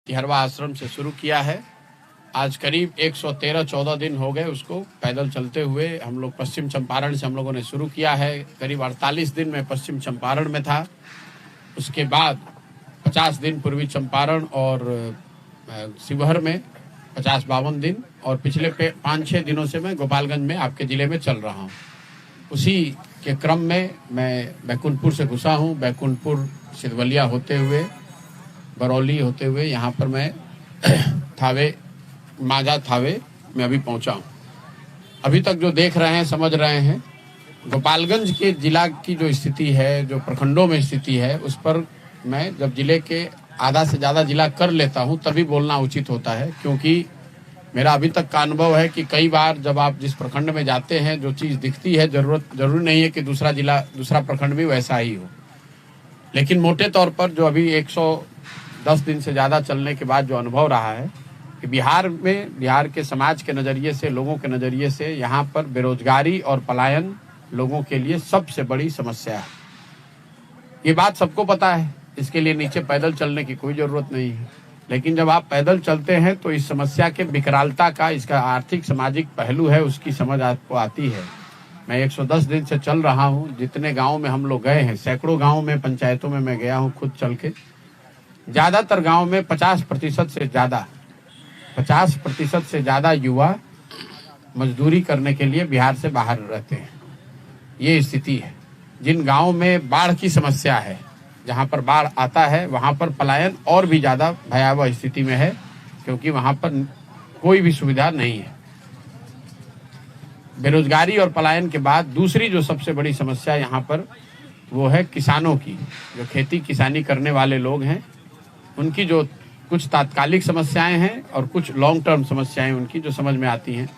तिहरवा आश्रम से शुरू किया है। आज करीब 113-14 दिन हो गए उसको पैदल चलते हुए। हम लोग पश्चिम चंपारण से हम लोगों ने शुरू किया है। करीब 48 दिन में पश्चिम चंपारण में था। उसके बाद 50 दिन पूर्वी चंपारण और शिवहर में, 50-52 दिन, और पिछले 5-6 दिनों से मैं गोपालगंज में आपके ज़िले में चल रहा हूँ। उसी के क्रम में मैं बैकुंठपुर से घुसा हूँ। बैकुंठपुर, सिद्धवलिया होते हुए, बरौली होते हुए यहाँ पर मैं माजा थावे में अभी पहुँचा हूँ। अभी तक जो देख रहे हैं, समझ रहे हैं, गोपालगंज के जिला की जो स्थिति है, जो प्रखंडों में स्थिति है, उस पर मैं जब जिले के आधा से ज़्यादा जिला कर लेता हूँ तभी बोलना उचित होता है। क्योंकि मेरा अभी तक का अनुभव है कि कई बार जब आप जिस प्रखंड में जाते हैं, जो चीज़ दिखती है, जरूरी नहीं है कि दूसरा प्रखंड भी वैसा ही हो। लेकिन मोटे तौर पर जो अभी 110 दिन से ज़्यादा चलने के बाद जो अनुभव रहा है कि बिहार के समाज के नज़रिए से, लोगों के नज़रिए से यहाँ पर बेरोजगारी और पलायन लोगों के लिए सबसे बड़ी समस्या है। ये बात सबको पता है, इसके लिए नीचे पैदल चलने की कोई ज़रूरत नहीं है। लेकिन जब आप पैदल चलते हैं तो इस समस्या के विकरालता का, इसका आर्थिक सामाजिक पहलू है, उसकी समझ आपको आती है। मैं 110 दिन से चल रहा हूँ। जितने गाँव में हम लोग गए हैं, सैकड़ों गाँव में, पंचायतों में मैं गया हूँ खुद चल के। ज़्यादातर गाँव में 50% से ज़्यादा युवा मजदूरी करने के लिए बिहार से बाहर रहते हैं। ये स्थिति है। जिन गाँव में बाढ़ की समस्या है, जहाँ पर बाढ़ आता है, वहाँ पर पलायन और भी ज़्यादा भयावह स्थिति में है, क्योंकि वहाँ पर कोई भी सुविधा नहीं है। बेरोजगारी और पलायन के बाद दूसरी जो सबसे बड़ी समस्या यहाँ पर वो है किसानों की। जो खेती किसानी करने वाले लोग हैं, उनकी जो कुछ तात्कालिक समस्याएं हैं और कुछ लॉन्ग टर्म समस्याएं उनकी जो समझ में आती हैं।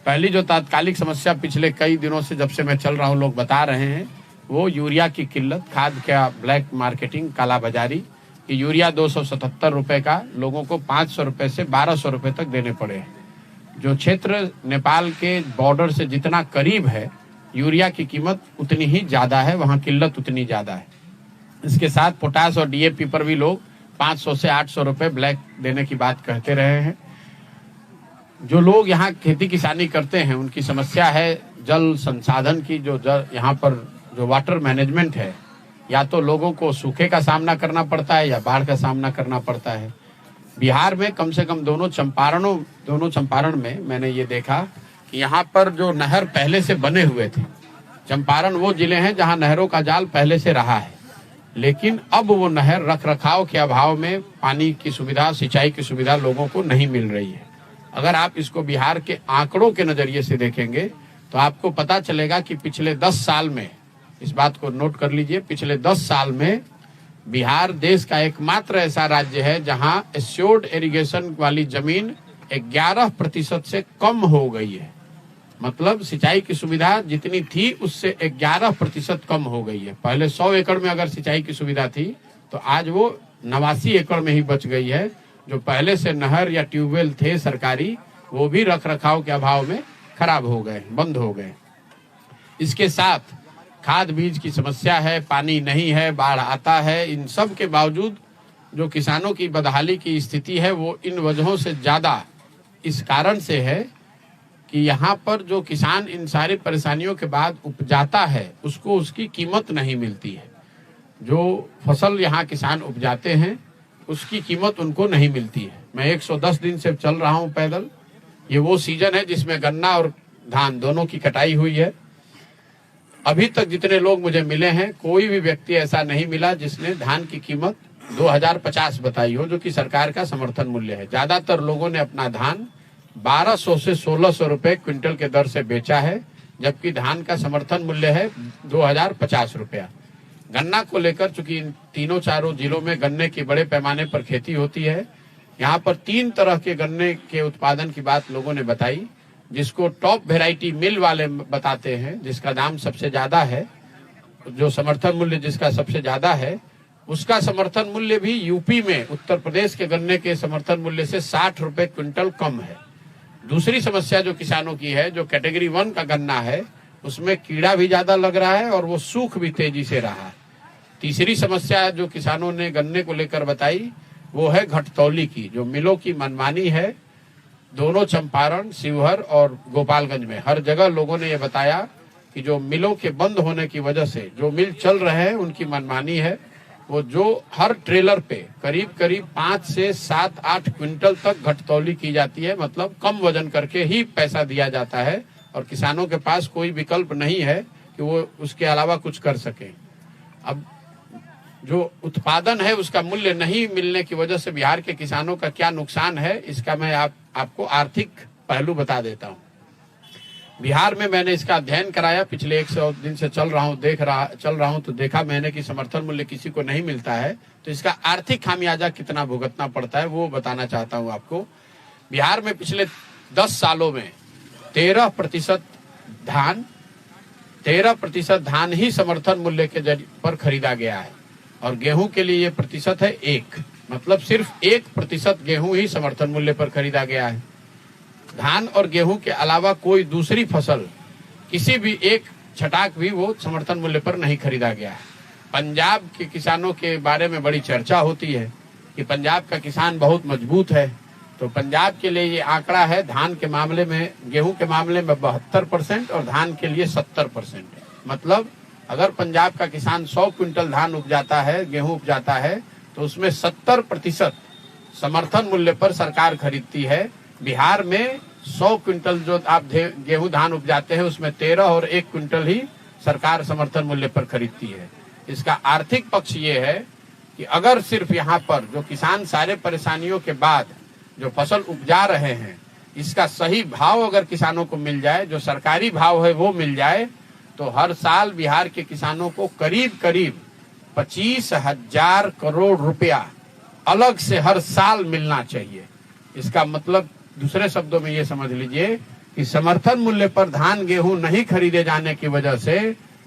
पहली जो तात्कालिक समस्या पिछले कई दिनों से जब से मैं चल रहा हूँ लोग बता रहे हैं, वो यूरिया की किल्लत, खाद का ब्लैक मार्केटिंग, काला बाजारी। कि यूरिया 277 रुपये का लोगों को 500 रुपये से 1200 रुपये तक देने पड़े हैं। जो क्षेत्र नेपाल के बॉर्डर से जितना करीब है, यूरिया की कीमत उतनी ही ज़्यादा है, वहाँ किल्लत उतनी ज़्यादा है। इसके साथ पोटास और DAP पर भी लोग 500 से 800 रुपये ब्लैक देने की बात कहते रहे हैं। जो लोग यहाँ खेती किसानी करते हैं, उनकी समस्या है जल संसाधन की। यहाँ पर जो वाटर मैनेजमेंट है, या तो लोगों को सूखे का सामना करना पड़ता है या बाढ़ का सामना करना पड़ता है। बिहार में कम से कम दोनों चंपारण में मैंने ये देखा कि यहाँ पर जो नहर पहले से बने हुए थे, चंपारण वो जिले हैं जहाँ नहरों का जाल पहले से रहा है, लेकिन अब वो नहर रख रखाव के अभाव में पानी की सुविधा, सिंचाई की सुविधा लोगों को नहीं मिल रही है। अगर आप इसको बिहार के आंकड़ों के नज़रिए से देखेंगे तो आपको पता चलेगा कि पिछले 10 साल में, इस बात को नोट कर लीजिए, पिछले 10 साल में बिहार देश का एकमात्र ऐसा राज्य है जहां एश्योर्ड इरिगेशन वाली जमीन 11% से कम हो गई है। मतलब सिंचाई की सुविधा जितनी थी उससे 11% कम हो गई है। पहले 100 एकड़ में अगर सिंचाई की सुविधा थी तो आज वो 89 एकड़ में ही बच गई है। जो पहले से नहर या ट्यूबवेल थे सरकारी, वो भी रख रखाव के अभाव में खराब हो गए, बंद हो गए। इसके साथ खाद बीज की समस्या है, पानी नहीं है, बाढ़ आता है। इन सब के बावजूद जो किसानों की बदहाली की स्थिति है, वो इन वजहों से ज़्यादा इस कारण से है कि यहाँ पर जो किसान इन सारी परेशानियों के बाद उपजाता है, उसको उसकी कीमत नहीं मिलती है। जो फसल यहाँ किसान उपजाते हैं उसकी कीमत उनको नहीं मिलती है। मैं 110 दिन से चल रहा हूँ पैदल। ये वो सीजन है जिसमें गन्ना और धान दोनों की कटाई हुई है। अभी तक जितने लोग मुझे मिले हैं, कोई भी व्यक्ति ऐसा नहीं मिला जिसने धान की कीमत 2050 बताई हो, जो कि सरकार का समर्थन मूल्य है। ज्यादातर लोगों ने अपना धान 1200 से 1600 रुपए क्विंटल के दर से बेचा है, जबकि धान का समर्थन मूल्य है 2050 रुपया। गन्ना को लेकर चूंकि इन तीनों चारों जिलों में गन्ने की बड़े पैमाने पर खेती होती है, यहाँ पर 3 तरह के गन्ने के उत्पादन की बात लोगों ने बताई, जिसको टॉप वेराइटी मिल वाले बताते हैं, जिसका दाम सबसे ज्यादा है, जो समर्थन मूल्य जिसका सबसे ज्यादा है, उसका समर्थन मूल्य भी यूपी में उत्तर प्रदेश के गन्ने के समर्थन मूल्य से 60 रुपए क्विंटल कम है। दूसरी समस्या जो किसानों की है, जो कैटेगरी 1 का गन्ना है, उसमें कीड़ा भी ज्यादा लग रहा है और वो सूख भी तेजी से रहा है। तीसरी समस्या जो किसानों ने गन्ने को लेकर बताई वो है घटतौली की, जो मिलों की मनमानी है। दोनों चंपारण, शिवहर और गोपालगंज में हर जगह लोगों ने ये बताया कि जो मिलों के बंद होने की वजह से जो मिल चल रहे हैं उनकी मनमानी है। वो जो हर ट्रेलर पे करीब करीब 5 से 7-8 क्विंटल तक घटतौली की जाती है, मतलब कम वजन करके ही पैसा दिया जाता है और किसानों के पास कोई विकल्प नहीं है कि वो उसके अलावा कुछ कर सके। अब जो उत्पादन है उसका मूल्य नहीं मिलने की वजह से बिहार के किसानों का क्या नुकसान है, इसका मैं आपको आर्थिक पहलू बता देता हूँ। बिहार में मैंने इसका अध्ययन कराया, पिछले 100 दिन से चल रहा हूँ तो देखा मैंने कि समर्थन मूल्य किसी को नहीं मिलता है, तो इसका आर्थिक खामियाजा कितना भुगतना पड़ता है वो बताना चाहता हूँ आपको। बिहार में पिछले 10 सालों में 13% धान ही समर्थन मूल्य के जरिए पर खरीदा गया है और गेहूं के लिए ये प्रतिशत है 1, मतलब सिर्फ 1% गेहूं ही समर्थन मूल्य पर खरीदा गया है। धान और गेहूं के अलावा कोई दूसरी फसल किसी भी एक छटाक भी वो समर्थन मूल्य पर नहीं खरीदा गया है। पंजाब के किसानों के बारे में बड़ी चर्चा होती है कि पंजाब का किसान बहुत मजबूत है, तो पंजाब के लिए ये आंकड़ा है धान के मामले में, गेहूं के मामले में 72% और धान के लिए 70% है। मतलब अगर पंजाब का किसान 100 क्विंटल धान उपजाता है, गेहूं उपजाता है, तो उसमें 70% समर्थन मूल्य पर सरकार खरीदती है। बिहार में 100 क्विंटल जो आप गेहूं धान उपजाते हैं उसमें 13 और 1 क्विंटल ही सरकार समर्थन मूल्य पर खरीदती है। इसका आर्थिक पक्ष ये है कि अगर सिर्फ यहाँ पर जो किसान सारे परेशानियों के बाद जो फसल उपजा रहे हैं, इसका सही भाव अगर किसानों को मिल जाए, जो सरकारी भाव है वो मिल जाए, तो हर साल बिहार के किसानों को करीब करीब 25,000 करोड़ रुपया अलग से हर साल मिलना चाहिए। इसका मतलब दूसरे शब्दों में ये समझ लीजिए कि समर्थन मूल्य पर धान गेहूं नहीं खरीदे जाने की वजह से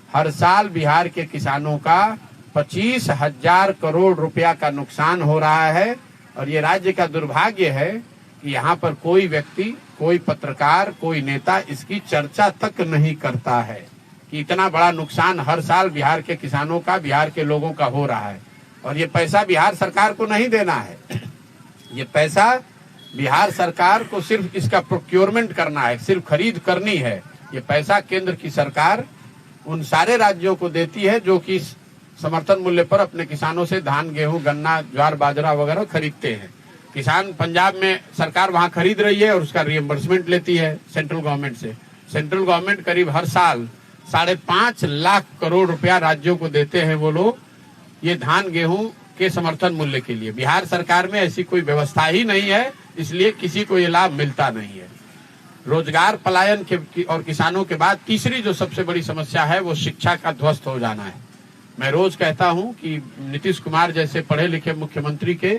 हर साल बिहार के किसानों का 25,000 करोड़ रुपया का नुकसान हो रहा है। और ये राज्य का दुर्भाग्य है कि यहाँ पर कोई व्यक्ति, कोई पत्रकार, कोई नेता इसकी चर्चा तक नहीं करता है कि इतना बड़ा नुकसान हर साल बिहार के किसानों का, बिहार के लोगों का हो रहा है। और ये पैसा बिहार सरकार को नहीं देना है, ये पैसा बिहार सरकार को सिर्फ इसका प्रोक्योरमेंट करना है, सिर्फ खरीद करनी है। ये पैसा केंद्र की सरकार उन सारे राज्यों को देती है जो कि समर्थन मूल्य पर अपने किसानों से धान, गेहूं, गन्ना, ज्वार, बाजरा वगैरह खरीदते हैं। किसान पंजाब में सरकार वहां खरीद रही है और उसका रिएम्बर्समेंट लेती है सेंट्रल गवर्नमेंट से। सेंट्रल गवर्नमेंट करीब हर साल 5.5 लाख करोड़ रुपया राज्यों को देते हैं वो लोग, ये धान गेहूं के समर्थन मूल्य के लिए। बिहार सरकार में ऐसी कोई व्यवस्था ही नहीं है, इसलिए किसी को ये लाभ मिलता नहीं है। रोजगार पलायन के और किसानों के बाद तीसरी जो सबसे बड़ी समस्या है वो शिक्षा का ध्वस्त हो जाना है। मैं रोज कहता हूं कि नीतीश कुमार जैसे पढ़े लिखे मुख्यमंत्री के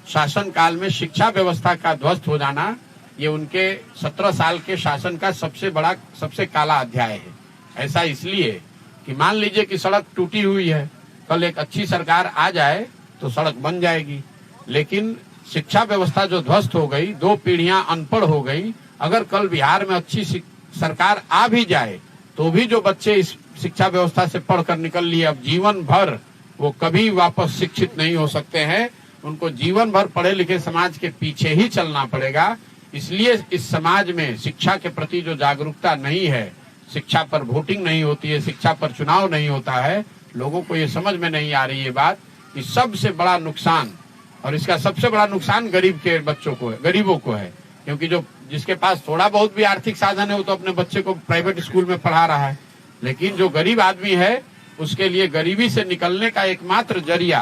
शासन काल में शिक्षा व्यवस्था का ध्वस्त हो जाना, ये उनके 17 साल के शासन का सबसे काला अध्याय है। ऐसा इसलिए कि मान लीजिए कि सड़क टूटी हुई है, कल एक अच्छी सरकार आ जाए तो सड़क बन जाएगी, लेकिन शिक्षा व्यवस्था जो ध्वस्त हो गई, 2 पीढ़ियां अनपढ़ हो गई। अगर कल बिहार में अच्छी सरकार आ भी जाए तो भी जो बच्चे इस शिक्षा व्यवस्था से पढ़कर निकल लिए, अब जीवन भर वो कभी वापस शिक्षित नहीं हो सकते हैं। उनको जीवन भर पढ़े लिखे समाज के पीछे ही चलना पड़ेगा। इसलिए इस समाज में शिक्षा के प्रति जो जागरूकता नहीं है, शिक्षा पर वोटिंग नहीं होती है, शिक्षा पर चुनाव नहीं होता है, लोगों को ये समझ में नहीं आ रही है बात कि सबसे बड़ा नुकसान, और इसका सबसे बड़ा नुकसान गरीब के बच्चों को है, गरीबों को है। क्योंकि जो जिसके पास थोड़ा बहुत भी आर्थिक साधन है वो तो अपने बच्चे को प्राइवेट स्कूल में पढ़ा रहा है, लेकिन जो गरीब आदमी है उसके लिए गरीबी से निकलने का एकमात्र जरिया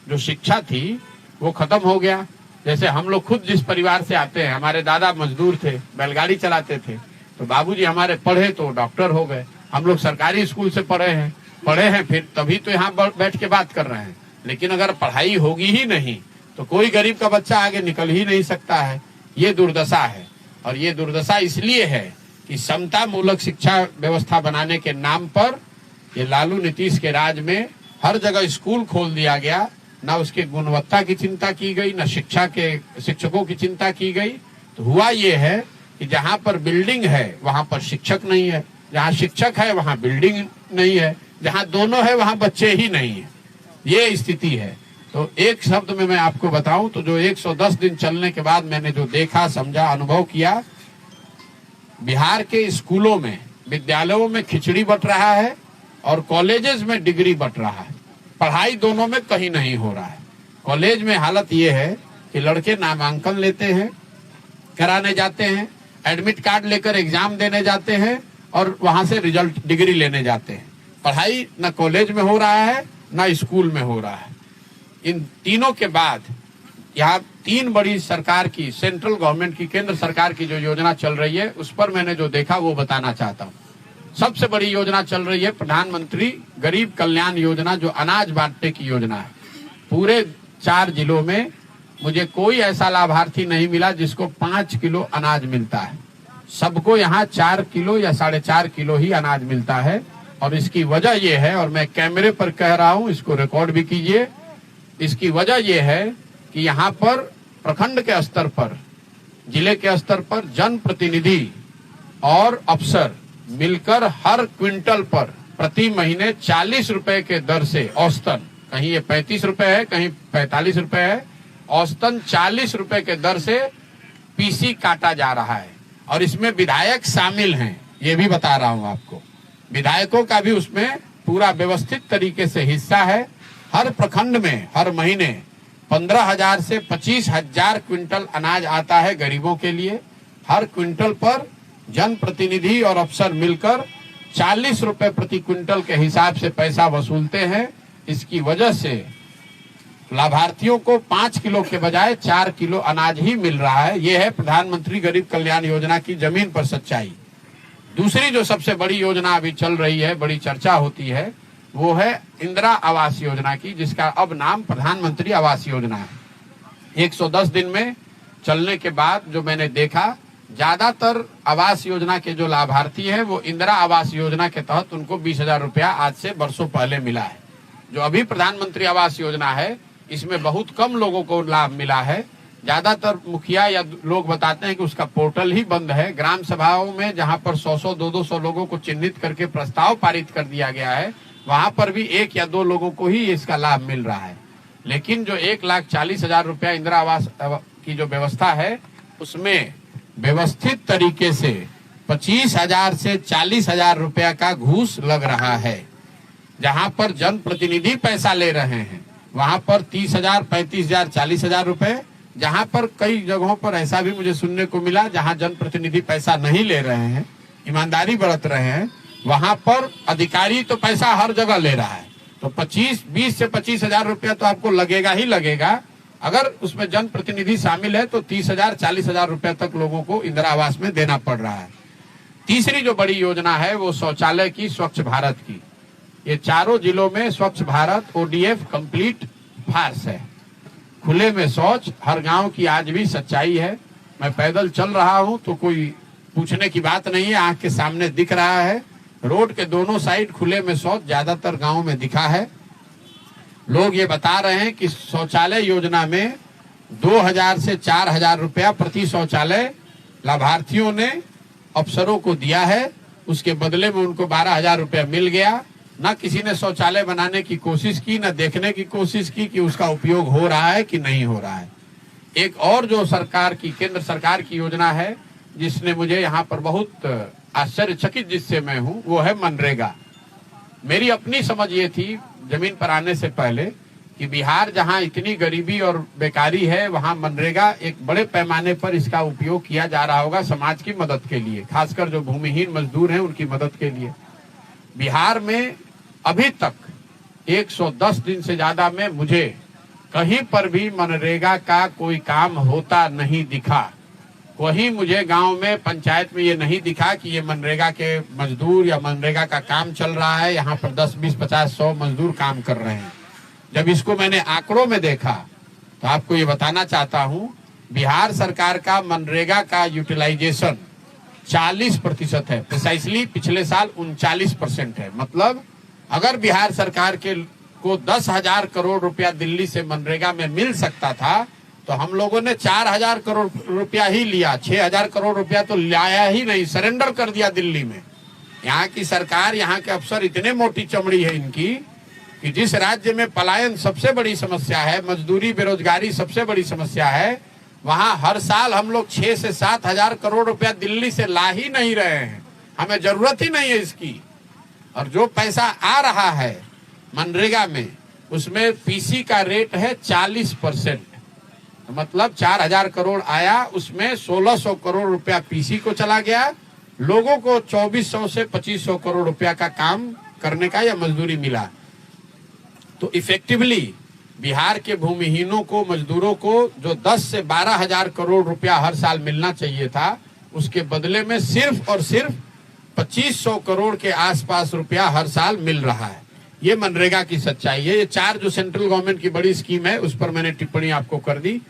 जो शिक्षा थी वो खत्म हो गया। जैसे हम लोग खुद जिस परिवार से आते हैं, हमारे दादा मजदूर थे, बैलगाड़ी चलाते थे, तो बाबूजी हमारे पढ़े तो डॉक्टर हो गए। हम लोग सरकारी स्कूल से पढ़े हैं फिर तभी तो यहाँ बैठ के बात कर रहे हैं। लेकिन अगर पढ़ाई होगी ही नहीं तो कोई गरीब का बच्चा आगे निकल ही नहीं सकता है। ये दुर्दशा है, और ये दुर्दशा इसलिए है कि समता मूलक शिक्षा व्यवस्था बनाने के नाम पर ये लालू नीतीश के राज में हर जगह स्कूल खोल दिया गया। ना उसकी गुणवत्ता की चिंता की गई, ना शिक्षा के शिक्षकों की चिंता की गई। तो हुआ ये है कि जहाँ पर बिल्डिंग है वहां पर शिक्षक नहीं है, जहाँ शिक्षक है वहां बिल्डिंग नहीं है, जहाँ दोनों है वहां बच्चे ही नहीं है। ये स्थिति है। तो एक शब्द में मैं आपको बताऊं तो जो 110 दिन चलने के बाद मैंने जो देखा, समझा, अनुभव किया, बिहार के स्कूलों में, विद्यालयों में खिचड़ी बंट रहा है और कॉलेजेस में डिग्री बंट रहा है। पढ़ाई दोनों में कहीं नहीं हो रहा है। कॉलेज में हालत ये है कि लड़के नामांकन लेते हैं, कराने जाते हैं, एडमिट कार्ड लेकर एग्जाम देने जाते हैं और वहां से रिजल्ट, डिग्री लेने जाते हैं। पढ़ाई न कॉलेज में हो रहा है न स्कूल में हो रहा है। इन तीनों के बाद यहाँ 3 बड़ी सरकार की, सेंट्रल गवर्नमेंट की, केंद्र सरकार की जो योजना चल रही है, उस पर मैंने जो देखा वो बताना चाहता हूँ। सबसे बड़ी योजना चल रही है प्रधानमंत्री गरीब कल्याण योजना, जो अनाज बांटने की योजना है। पूरे 4 जिलों में मुझे कोई ऐसा लाभार्थी नहीं मिला जिसको 5 किलो अनाज मिलता है। सबको यहाँ 4 किलो या 4.5 किलो ही अनाज मिलता है। और इसकी वजह यह है, और मैं कैमरे पर कह रहा हूँ, इसको रिकॉर्ड भी कीजिए, इसकी वजह यह है कि यहाँ पर प्रखंड के स्तर पर, जिले के स्तर पर जनप्रतिनिधि और अफसर मिलकर हर क्विंटल पर प्रति महीने 40 रुपए के दर से औसतन, कहीं ये 35 रुपए है, कहीं 45 रुपए है, औसतन 40 रुपए के दर से पीसी काटा जा रहा है। और इसमें विधायक शामिल हैं, ये भी बता रहा हूं आपको। विधायकों का भी उसमें पूरा व्यवस्थित तरीके से हिस्सा है। हर प्रखंड में हर महीने 15,000 से 25,000 क्विंटल अनाज आता है गरीबों के लिए। हर क्विंटल पर जनप्रतिनिधि और अफसर मिलकर 40 रुपए प्रति क्विंटल के हिसाब से पैसा वसूलते हैं। इसकी वजह से लाभार्थियों को 5 किलो के बजाय 4 किलो अनाज ही मिल रहा है। यह है प्रधानमंत्री गरीब कल्याण योजना की जमीन पर सच्चाई। दूसरी जो सबसे बड़ी योजना अभी चल रही है, बड़ी चर्चा होती है, वो है इंदिरा आवास योजना की, जिसका अब नाम प्रधानमंत्री आवास योजना है। 110 दिन में चलने के बाद जो मैंने देखा, ज्यादातर आवास योजना के जो लाभार्थी हैं वो इंदिरा आवास योजना के तहत उनको 20,000 रुपया आज से बरसों पहले मिला है। जो अभी प्रधानमंत्री आवास योजना है, इसमें बहुत कम लोगों को लाभ मिला है। ज्यादातर मुखिया या लोग बताते हैं कि उसका पोर्टल ही बंद है। ग्राम सभाओं में जहां पर 100-100, 200 लोगों को चिन्हित करके प्रस्ताव पारित कर दिया गया है, वहां पर भी 1 या 2 लोगों को ही इसका लाभ मिल रहा है। लेकिन जो 1,40,000 रुपया इंदिरा आवास की जो व्यवस्था है, उसमें व्यवस्थित तरीके से 25,000 से 40,000 रुपया का घूस लग रहा है। जहां पर जनप्रतिनिधि पैसा ले रहे हैं वहां पर 30,000, 35,000, 40,000 रुपए। जहां पर कई जगहों पर ऐसा भी मुझे सुनने को मिला जहां जनप्रतिनिधि पैसा नहीं ले रहे हैं, ईमानदारी बरत रहे हैं, वहां पर अधिकारी तो पैसा हर जगह ले रहा है। तो 20 से 25,000 रुपया तो आपको लगेगा ही लगेगा। अगर उसमें जनप्रतिनिधि शामिल है तो 30,000, 40,000 रुपया तक लोगों को इंदिरा आवास में देना पड़ रहा है। तीसरी जो बड़ी योजना है वो शौचालय की, स्वच्छ भारत की। ये चारों जिलों में स्वच्छ भारत ODF कंप्लीट फार्स है। खुले में शौच हर गांव की आज भी सच्चाई है। मैं पैदल चल रहा हूं तो कोई पूछने की बात नहीं है, आंख के सामने दिख रहा है। रोड के दोनों साइड खुले में शौच ज्यादातर गांव में दिखा है। लोग ये बता रहे हैं कि शौचालय योजना में 2,000 से 4,000 रुपया प्रति शौचालय लाभार्थियों ने अफसरों को दिया है। उसके बदले में उनको 12,000 रुपया मिल गया। न किसी ने शौचालय बनाने की कोशिश की, न देखने की कोशिश की कि उसका उपयोग हो रहा है कि नहीं हो रहा है। एक और जो सरकार की, केंद्र सरकार की योजना है, जिसने मुझे यहाँ पर बहुत आश्चर्यचकित जिससे मैं हूँ, वो है मनरेगा। मेरी अपनी समझ ये थी जमीन पर आने से पहले कि बिहार जहाँ इतनी गरीबी और बेकारी है, वहाँ मनरेगा एक बड़े पैमाने पर इसका उपयोग किया जा रहा होगा समाज की मदद के लिए, खासकर जो भूमिहीन मजदूर हैं उनकी मदद के लिए। बिहार में अभी तक 110 दिन से ज्यादा में मुझे कहीं पर भी मनरेगा का कोई काम होता नहीं दिखा। वही मुझे गांव में, पंचायत में ये नहीं दिखा कि ये मनरेगा के मजदूर या मनरेगा का काम चल रहा है, यहाँ पर 10, 20, 50, 100 मजदूर काम कर रहे हैं। जब इसको मैंने आंकड़ों में देखा तो आपको ये बताना चाहता हूँ, बिहार सरकार का मनरेगा का यूटिलाइजेशन 40% है। प्रिसाइसली पिछले साल 39% है। मतलब अगर बिहार सरकार के को 10,000 करोड़ रुपया दिल्ली से मनरेगा में मिल सकता था तो हम लोगों ने 4,000 करोड़ रुपया ही लिया। 6,000 करोड़ रुपया तो लाया ही नहीं, सरेंडर कर दिया दिल्ली में। यहाँ की सरकार, यहाँ के अफसर इतने मोटी चमड़ी है इनकी कि जिस राज्य में पलायन सबसे बड़ी समस्या है, मजदूरी बेरोजगारी सबसे बड़ी समस्या है, वहां हर साल हम लोग 6 से 7 हजार करोड़ रुपया दिल्ली से ला ही नहीं रहे हैं। हमें जरूरत ही नहीं है इसकी। और जो पैसा आ रहा है मनरेगा में, उसमें पीसी का रेट है 40%। तो मतलब 4,000 करोड़ आया, उसमें 1,600 करोड़ रुपया पीसी को चला गया। लोगों को 2,400 से 2,500 करोड़ रुपया का काम करने का या मजदूरी मिला। तो इफेक्टिवली बिहार के भूमिहीनों को, मजदूरों को जो 10 से 12 हजार करोड़ रुपया हर साल मिलना चाहिए था, उसके बदले में सिर्फ और सिर्फ 2,500 करोड़ के आसपास रुपया हर साल मिल रहा है। ये मनरेगा की सच्चाई है। ये 4 जो सेंट्रल गवर्नमेंट की बड़ी स्कीम है, उस पर मैंने टिप्पणी आपको कर दी।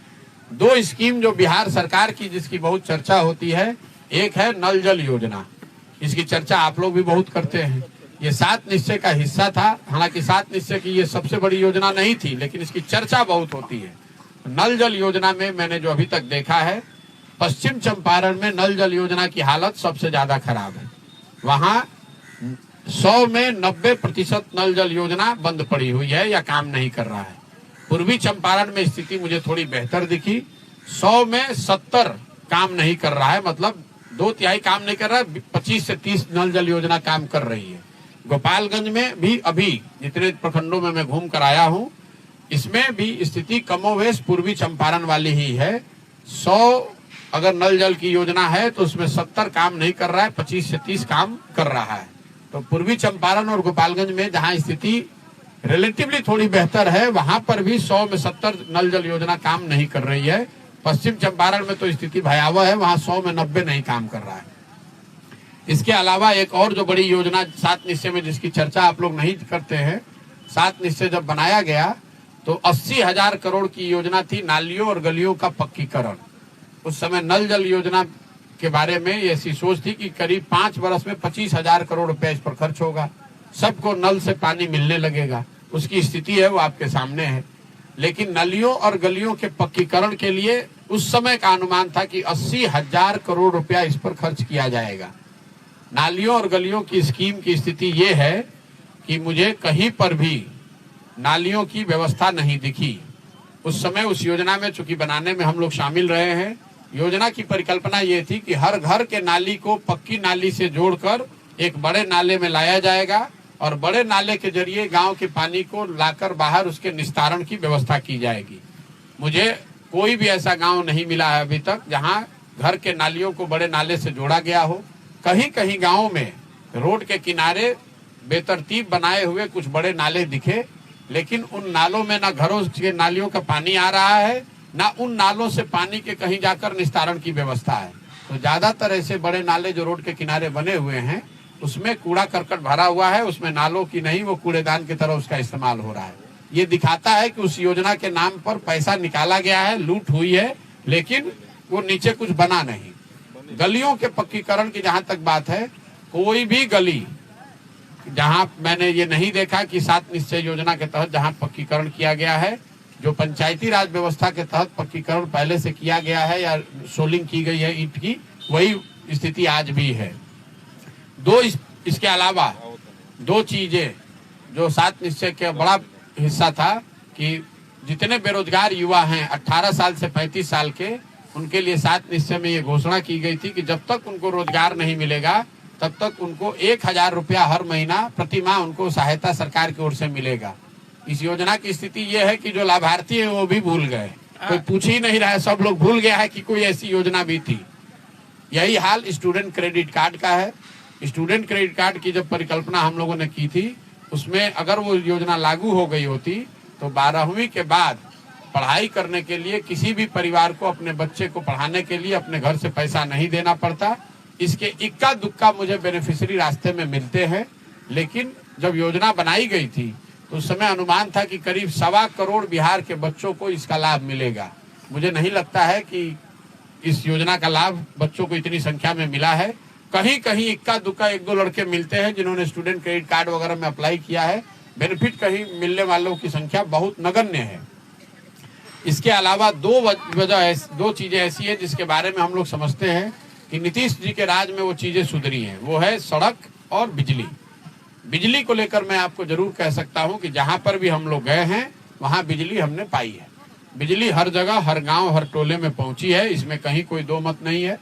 2 स्कीम जो बिहार सरकार की, जिसकी बहुत चर्चा होती है, एक है नल जल योजना। इसकी चर्चा आप लोग भी बहुत करते हैं। ये 7 निश्चय का हिस्सा था। हालांकि 7 निश्चय की ये सबसे बड़ी योजना नहीं थी, लेकिन इसकी चर्चा बहुत होती है। नल जल योजना में मैंने जो अभी तक देखा है, पश्चिम चंपारण में नल जल योजना की हालत सबसे ज्यादा खराब है। वहां 100 में 90% नल जल योजना बंद पड़ी हुई है या काम नहीं कर रहा है। पूर्वी चंपारण में स्थिति मुझे थोड़ी बेहतर दिखी। 100 में 70 काम नहीं कर रहा है, मतलब 2/3 काम नहीं कर रहा है। 25 से 30 नल जल योजना काम कर रही है। गोपालगंज में भी अभी जितने प्रखंडों में मैं घूम कर आया हूं, इसमें भी स्थिति कमोवेश पूर्वी चंपारण वाली ही है। 100 अगर नल जल की योजना है तो उसमें 70 काम नहीं कर रहा है, 25 से 30 काम कर रहा है। तो पूर्वी चंपारण और गोपालगंज में जहां स्थिति रिलेटिवली थोड़ी बेहतर है, वहां पर भी 100 में 70 नल जल योजना काम नहीं कर रही है। पश्चिम चंपारण में तो स्थिति भयावह है, वहां 100 में 90 नहीं काम कर रहा है। इसके अलावा एक और जो बड़ी योजना 7 निश्चय में, जिसकी चर्चा आप लोग नहीं करते हैं, 7 निश्चय जब बनाया गया तो 80,000 करोड़ की योजना थी नालियों और गलियों का पक्कीकरण। उस समय नल जल योजना के बारे में ऐसी सोच थी कि करीब 5 वर्ष में 25,000 करोड़ रुपया इस पर खर्च होगा, सबको नल से पानी मिलने लगेगा। उसकी स्थिति है वो आपके सामने है। लेकिन नलियों और गलियों के पक्कीकरण के लिए उस समय का अनुमान था कि 80,000 करोड़ रुपया इस पर खर्च किया जाएगा। नालियों और गलियों की स्कीम की स्थिति ये है कि मुझे कहीं पर भी नालियों की व्यवस्था नहीं दिखी। उस समय उस योजना में, चूंकि बनाने में हम लोग शामिल रहे हैं, योजना की परिकल्पना ये थी कि हर घर के नाली को पक्की नाली से जोड़कर एक बड़े नाले में लाया जाएगा और बड़े नाले के जरिए गांव के पानी को लाकर बाहर उसके निस्तारण की व्यवस्था की जाएगी। मुझे कोई भी ऐसा गांव नहीं मिला है अभी तक जहां घर के नालियों को बड़े नाले से जोड़ा गया हो। कहीं कहीं गांवों में रोड के किनारे बेतरतीब बनाए हुए कुछ बड़े नाले दिखे, लेकिन उन नालों में ना घरों के नालियों का पानी आ रहा है, ना उन नालों से पानी के कहीं जाकर निस्तारण की व्यवस्था है। तो ज्यादातर ऐसे बड़े नाले जो रोड के किनारे बने हुए हैं, उसमें कूड़ा करकट भरा हुआ है, उसमें नालों की नहीं, वो कूड़ेदान की तरह उसका इस्तेमाल हो रहा है। ये दिखाता है कि उस योजना के नाम पर पैसा निकाला गया है, लूट हुई है, लेकिन वो नीचे कुछ बना नहीं। गलियों के पक्कीकरण की जहां तक बात है, कोई भी गली जहां मैंने ये नहीं देखा कि 7 निश्चय योजना के तहत जहां पक्कीकरण किया गया है, जो पंचायती राज व्यवस्था के तहत पक्कीकरण पहले से किया गया है या सोलिंग की गई है ईंट की, वही स्थिति आज भी है। इसके अलावा 2 चीजें जो 7 निश्चय का बड़ा हिस्सा था कि जितने बेरोजगार युवा हैं 18 साल से 35 साल के, उनके लिए 7 निश्चय में ये घोषणा की गई थी कि जब तक उनको रोजगार नहीं मिलेगा तब तक उनको 1,000 रुपया हर महीना प्रति माह उनको सहायता सरकार की ओर से मिलेगा। इस योजना की स्थिति ये है कि जो लाभार्थी है वो भी भूल गए, कोई पूछ ही नहीं रहा है, सब लोग भूल गया है कि कोई ऐसी योजना भी थी। यही हाल स्टूडेंट क्रेडिट कार्ड का है। स्टूडेंट क्रेडिट कार्ड की जब परिकल्पना हम लोगों ने की थी, उसमें अगर वो योजना लागू हो गई होती तो 12वीं के बाद पढ़ाई करने के लिए किसी भी परिवार को अपने बच्चे को पढ़ाने के लिए अपने घर से पैसा नहीं देना पड़ता। इसके इक्का दुक्का मुझे बेनिफिशियरी रास्ते में मिलते हैं, लेकिन जब योजना बनाई गई थी तो उस समय अनुमान था कि करीब 1.25 करोड़ बिहार के बच्चों को इसका लाभ मिलेगा। मुझे नहीं लगता है कि इस योजना का लाभ बच्चों को इतनी संख्या में मिला है। कहीं कहीं इक्का दुक्का 1-2 लड़के मिलते हैं जिन्होंने स्टूडेंट क्रेडिट कार्ड वगैरह में अप्लाई किया है। बेनिफिट कहीं मिलने वालों की संख्या बहुत नगण्य है। इसके अलावा 2 चीजें ऐसी है जिसके बारे में हम लोग समझते हैं कि नीतीश जी के राज में वो चीजें सुधरी हैं। वो है सड़क और बिजली। बिजली को लेकर मैं आपको जरूर कह सकता हूं कि जहां पर भी हम लोग गए हैं वहां बिजली हमने पाई है। बिजली हर जगह, हर गांव, हर टोले में पहुंची है, इसमें कहीं कोई दो मत नहीं है।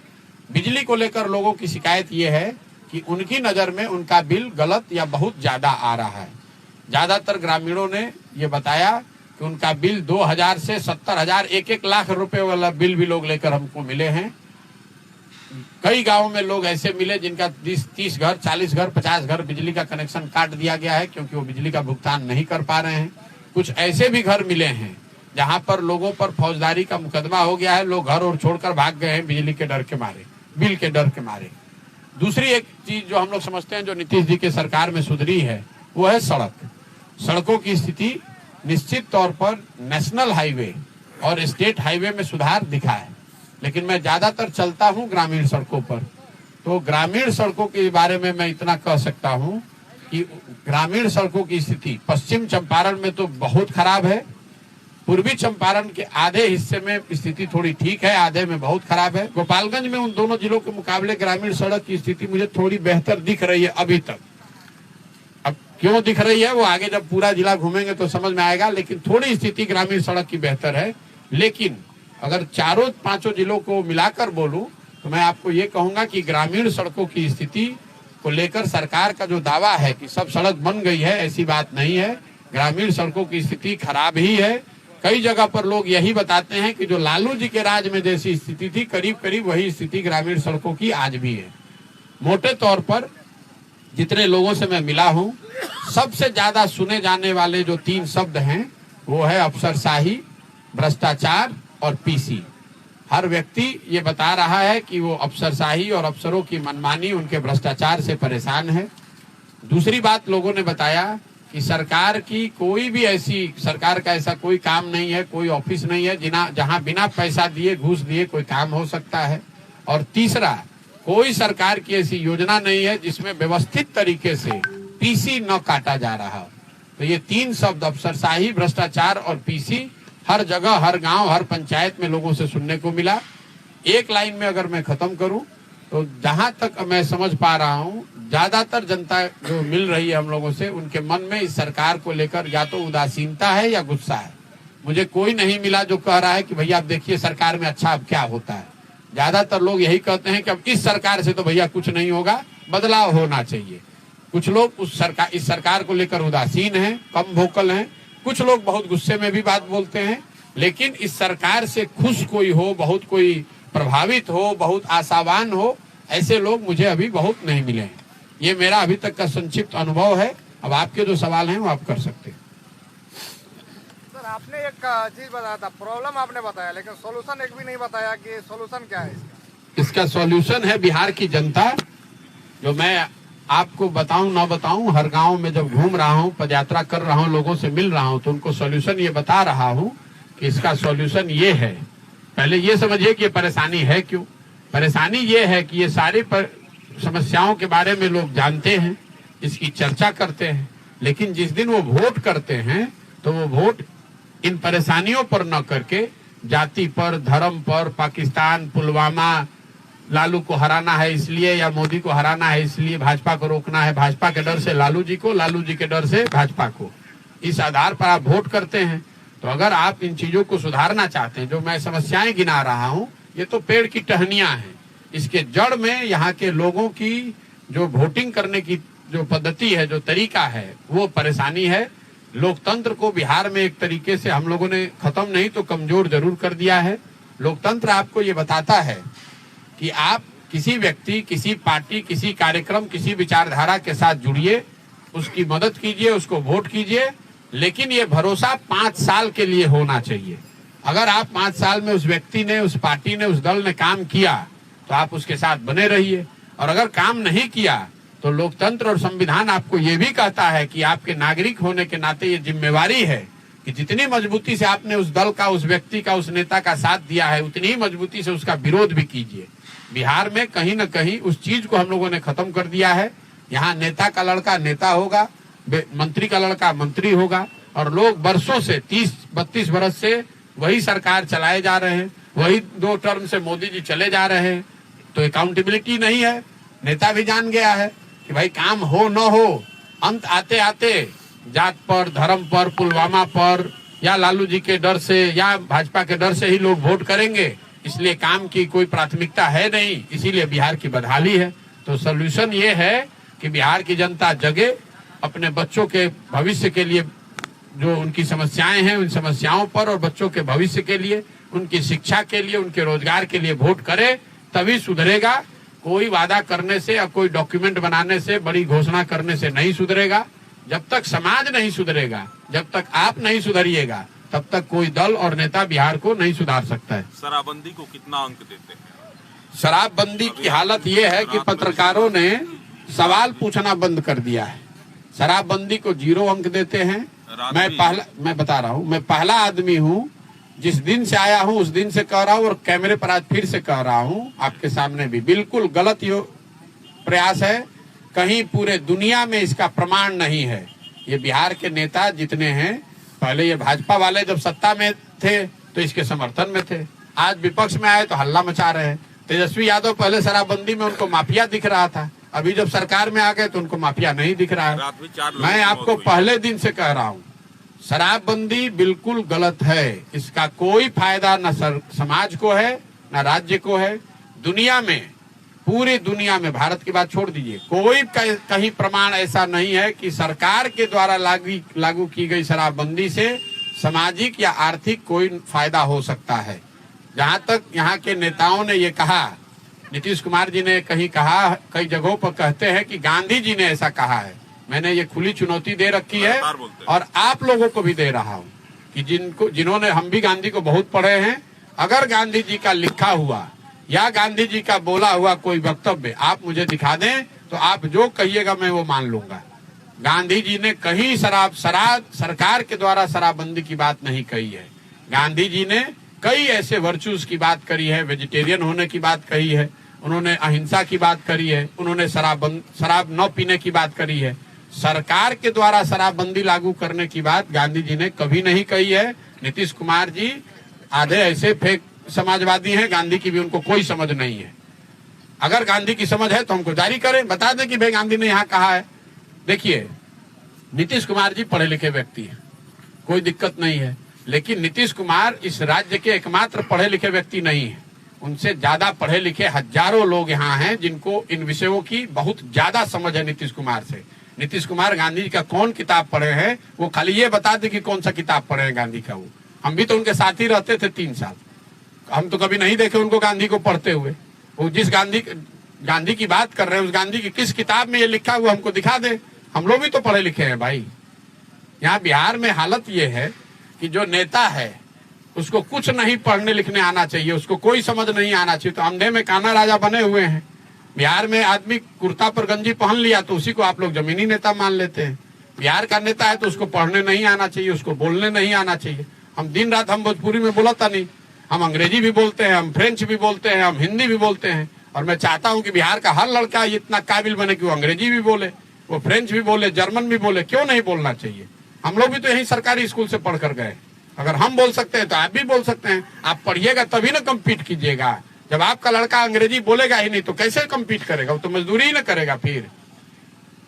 बिजली को लेकर लोगों की शिकायत ये है कि उनकी नजर में उनका बिल गलत या बहुत ज्यादा आ रहा है। ज्यादातर ग्रामीणों ने ये बताया कि उनका बिल 2000 से 70,000, 1-1 लाख रुपए वाला बिल भी लोग लेकर हमको मिले हैं। कई गांवों में लोग ऐसे मिले जिनका 30 घर, 40 घर, 50 घर बिजली का कनेक्शन काट दिया गया है क्योंकि वो बिजली का भुगतान नहीं कर पा रहे हैं। कुछ ऐसे भी घर मिले हैं जहां पर लोगों पर फौजदारी का मुकदमा हो गया है, लोग घर और छोड़कर भाग गए हैं बिजली के डर के मारे, बिल के डर के मारे। दूसरी एक चीज जो हम लोग समझते हैं जो नीतीश जी के सरकार में सुधरी है वो है सड़क। सड़कों की स्थिति निश्चित तौर पर नेशनल हाईवे और स्टेट हाईवे में सुधार दिखा है, लेकिन मैं ज्यादातर चलता हूं ग्रामीण सड़कों पर। तो ग्रामीण सड़कों के बारे में मैं इतना कह सकता हूं कि ग्रामीण सड़कों की स्थिति पश्चिम चंपारण में तो बहुत खराब है, पूर्वी चंपारण के आधे हिस्से में स्थिति थोड़ी ठीक है, आधे में बहुत खराब है। गोपालगंज में उन दोनों जिलों के मुकाबले ग्रामीण सड़क की स्थिति मुझे थोड़ी बेहतर दिख रही है अभी तक। अब क्यों दिख रही है वो आगे जब पूरा जिला घूमेंगे तो समझ में आएगा, लेकिन थोड़ी स्थिति ग्रामीण सड़क की बेहतर है। लेकिन अगर चारों पांचों जिलों को मिलाकर बोलूं तो मैं आपको ये कहूंगा कि ग्रामीण सड़कों की स्थिति को लेकर सरकार का जो दावा है कि सब सड़क बन गई है, ऐसी बात नहीं है। ग्रामीण सड़कों की स्थिति खराब ही है। कई जगह पर लोग यही बताते हैं कि जो लालू जी के राज में जैसी स्थिति थी करीब करीब वही स्थिति ग्रामीण सड़कों की आज भी है। मोटे तौर पर जितने लोगों से मैं मिला हूं, सबसे ज्यादा सुने जाने वाले जो 3 शब्द हैं वो है अफसरशाही, भ्रष्टाचार और पीसी। हर व्यक्ति ये बता रहा है कि वो अफसरशाही और अफसरों की मनमानी, उनके भ्रष्टाचार से परेशान है। दूसरी बात लोगों ने बताया कि सरकार की कोई भी सरकार का ऐसा कोई काम नहीं है, कोई ऑफिस नहीं है जहां बिना पैसा दिए, घूस दिए कोई काम हो सकता है। और तीसरा, कोई सरकार की ऐसी योजना नहीं है जिसमें व्यवस्थित तरीके से पीसी न काटा जा रहा हो। तो ये 3 शब्द अफसरशाही, भ्रष्टाचार और पीसी हर जगह, हर गांव, हर पंचायत में लोगों से सुनने को मिला। एक लाइन में अगर मैं खत्म करूं तो जहां तक मैं समझ पा रहा हूं, ज्यादातर जनता जो मिल रही है हम लोगों से, उनके मन में इस सरकार को लेकर या तो उदासीनता है या गुस्सा है। मुझे कोई नहीं मिला जो कह रहा है कि भैया आप देखिए सरकार में अच्छा अब क्या होता है। ज्यादातर लोग यही कहते हैं कि अब इस सरकार से तो भैया कुछ नहीं होगा, बदलाव होना चाहिए। कुछ लोग इस सरकार को लेकर उदासीन हैं, कम वोकल हैं। कुछ लोग बहुत गुस्से में भी बात बोलते हैं, लेकिन इस सरकार से खुश कोई हो, बहुत कोई प्रभावित हो, बहुत आशावान हो, ऐसे लोग मुझे अभी बहुत नहीं मिले हैं। ये मेरा अभी तक का संक्षिप्त अनुभव है। अब आपके जो सवाल हैं वो आप कर सकते हैं। सर, आपने एक चीज बताया था, प्रॉब्लम आपने बताया, लेकिन सॉल्यूशन एक भी नहीं बताया कि सॉल्यूशन क्या है इसका सॉल्यूशन है बिहार की जनता। जो मैं आपको बताऊं ना बताऊं, हर गांव में जब घूम रहा हूं, पदयात्रा कर रहा हूं, लोगों से मिल रहा हूं, तो उनको सॉल्यूशन ये बता रहा हूं कि इसका सॉल्यूशन ये है। पहले ये समझिए कि ये परेशानी है क्यों। परेशानी ये है कि ये सारी समस्याओं के बारे में लोग जानते हैं, इसकी चर्चा करते हैं, लेकिन जिस दिन वो वोट करते हैं तो वो वोट इन परेशानियों पर न करके जाति पर, धर्म पर, पाकिस्तान, पुलवामा, लालू को हराना है इसलिए या मोदी को हराना है इसलिए, भाजपा को रोकना है, भाजपा के डर से लालू जी को, लालू जी के डर से भाजपा को, इस आधार पर आप वोट करते हैं। तो अगर आप इन चीजों को सुधारना चाहते हैं, जो मैं समस्याएं गिना रहा हूं, ये तो पेड़ की टहनियां हैं। इसके जड़ में यहाँ के लोगों की जो वोटिंग करने की जो पद्धति है, जो तरीका है, वो परेशानी है। लोकतंत्र को बिहार में एक तरीके से हम लोगों ने खत्म नहीं तो कमजोर जरूर कर दिया है। लोकतंत्र आपको ये बताता है कि आप किसी व्यक्ति, किसी पार्टी, किसी कार्यक्रम, किसी विचारधारा के साथ जुड़िए, उसकी मदद कीजिए, उसको वोट कीजिए, लेकिन ये भरोसा 5 साल के लिए होना चाहिए। अगर आप 5 साल में उस व्यक्ति ने, उस पार्टी ने, उस दल ने काम किया तो आप उसके साथ बने रहिए, और अगर काम नहीं किया तो लोकतंत्र और संविधान आपको ये भी कहता है कि आपके नागरिक होने के नाते ये जिम्मेवारी है कि जितनी मजबूती से आपने उस दल का, उस व्यक्ति का, उस नेता का साथ दिया है, उतनी ही मजबूती से उसका विरोध भी कीजिए। बिहार में कहीं न कहीं उस चीज को हम लोगों ने खत्म कर दिया है। यहाँ नेता का लड़का नेता होगा, मंत्री का लड़का मंत्री होगा, और लोग बरसों से 30-32 बरस से वही सरकार चलाए जा रहे हैं, वही 2 टर्म से मोदी जी चले जा रहे हैं। तो अकाउंटेबिलिटी नहीं है। नेता भी जान गया है कि भाई काम हो न हो, अंत आते आते जात पर, धर्म पर, पुलवामा पर या लालू जी के डर से या भाजपा के डर से ही लोग वोट करेंगे, इसलिए काम की कोई प्राथमिकता है नहीं, इसीलिए बिहार की बदहाली है। तो सॉल्यूशन ये है कि बिहार की जनता जगे, अपने बच्चों के भविष्य के लिए जो उनकी समस्याएं हैं उन समस्याओं पर और बच्चों के भविष्य के लिए, उनकी शिक्षा के लिए, उनके रोजगार के लिए वोट करे, तभी सुधरेगा। कोई वादा करने से या कोई डॉक्यूमेंट बनाने से, बड़ी घोषणा करने से नहीं सुधरेगा। जब तक समाज नहीं सुधरेगा, जब तक आप नहीं सुधरिएगा, तब तक कोई दल और नेता बिहार को नहीं सुधार सकता है। शराबबंदी को कितना अंक देते हैं? शराबबंदी की हालत ये है कि पत्रकारों ने सवाल पूछना बंद कर दिया है। शराबबंदी को 0 अंक देते हैं। मैं बता रहा हूँ, मैं पहला आदमी हूँ जिस दिन से आया हूँ उस दिन से कह रहा हूँ और कैमरे पर आज फिर से कह रहा हूँ आपके सामने भी, बिल्कुल गलत ये प्रयास है। कहीं पूरे दुनिया में इसका प्रमाण नहीं है। ये बिहार के नेता जितने हैं, पहले ये भाजपा वाले जब सत्ता में थे तो इसके समर्थन में थे, आज विपक्ष में आए तो हल्ला मचा रहे हैं। तेजस्वी यादव पहले शराबबंदी में उनको माफिया दिख रहा था, अभी जब सरकार में आ गए तो उनको माफिया नहीं दिख रहा है। मैं आपको पहले दिन से कह रहा हूँ, शराबबंदी बिल्कुल गलत है। इसका कोई फायदा न समाज को है न राज्य को है। दुनिया में, पूरी दुनिया में, भारत की बात छोड़ दीजिए, कोई कहीं प्रमाण ऐसा नहीं है कि सरकार के द्वारा लागू की गई शराबबंदी से सामाजिक या आर्थिक कोई फायदा हो सकता है। जहां तक यहाँ के नेताओं ने ये कहा, नीतीश कुमार जी ने कहीं कहा, कई जगहों पर कहते हैं कि गांधी जी ने ऐसा कहा है। मैंने ये खुली चुनौती दे रखी है और आप लोगों को भी दे रहा हूँ कि जिन्होंने, हम भी गांधी को बहुत पढ़े हैं, अगर गांधी जी का लिखा हुआ या गांधी जी का बोला हुआ कोई वक्तव्य आप मुझे दिखा दें तो आप जो कहिएगा मैं वो मान लूंगा। गांधी जी ने कहीं सरकार के द्वारा शराबबंदी की बात नहीं कही है। गांधी जी ने कई ऐसे वर्चूज की बात करी है, वेजिटेरियन होने की बात कही है, उन्होंने अहिंसा की बात करी है, उन्होंने शराब न पीने की बात करी है। सरकार के द्वारा शराबबंदी लागू करने की बात गांधी जी ने कभी नहीं कही है। नीतीश कुमार जी आधे ऐसे फेक समाजवादी हैं, गांधी की भी उनको कोई समझ नहीं है। अगर गांधी की समझ है तो हमको जारी करें, बता दें कि भाई गांधी ने यहाँ कहा है। देखिए, नीतीश कुमार जी पढ़े लिखे व्यक्ति हैं, कोई दिक्कत नहीं है, लेकिन नीतीश कुमार इस राज्य के एकमात्र पढ़े लिखे व्यक्ति नहीं है। उनसे ज्यादा पढ़े लिखे हजारों लोग यहाँ हैं जिनको इन विषयों की बहुत ज्यादा समझ है नीतीश कुमार से। नीतीश कुमार गांधी जी का कौन किताब पढ़े हैं, वो खाली ये बता दे कि कौन सा किताब पढ़े हैं गांधी का। वो हम भी तो उनके साथ ही रहते थे 3 साल, हम तो कभी नहीं देखे उनको गांधी को पढ़ते हुए। वो जिस गांधी की बात कर रहे हैं, उस गांधी की किस किताब में ये लिखा हुआ हमको दिखा दे। हम लोग भी तो पढ़े लिखे हैं भाई। यहाँ बिहार में हालत ये है कि जो नेता है उसको कुछ नहीं पढ़ने लिखने आना चाहिए, उसको कोई समझ नहीं आना चाहिए, तो अंधे में काना राजा बने हुए हैं। बिहार में आदमी कुर्ता पर गंजी पहन लिया तो उसी को आप लोग जमीनी नेता मान लेते हैं। बिहार का नेता है तो उसको पढ़ने नहीं आना चाहिए, उसको बोलने नहीं आना चाहिए। हम दिन रात हम भोजपुरी में बोलता नहीं, हम अंग्रेजी भी बोलते हैं, हम फ्रेंच भी बोलते हैं, हम हिंदी भी बोलते हैं। और मैं चाहता हूं कि बिहार का हर लड़का इतना काबिल बने कि वो अंग्रेजी भी बोले, वो फ्रेंच भी बोले, जर्मन भी बोले। क्यों नहीं बोलना चाहिए? हम लोग भी तो यही सरकारी स्कूल से पढ़ कर गए। अगर हम बोल सकते हैं तो आप भी बोल सकते हैं। आप पढ़िएगा तभी ना कम्पीट कीजिएगा। जब आपका लड़का अंग्रेजी बोलेगा ही नहीं तो कैसे कम्पीट करेगा? वो तो मजदूरी ही ना करेगा फिर।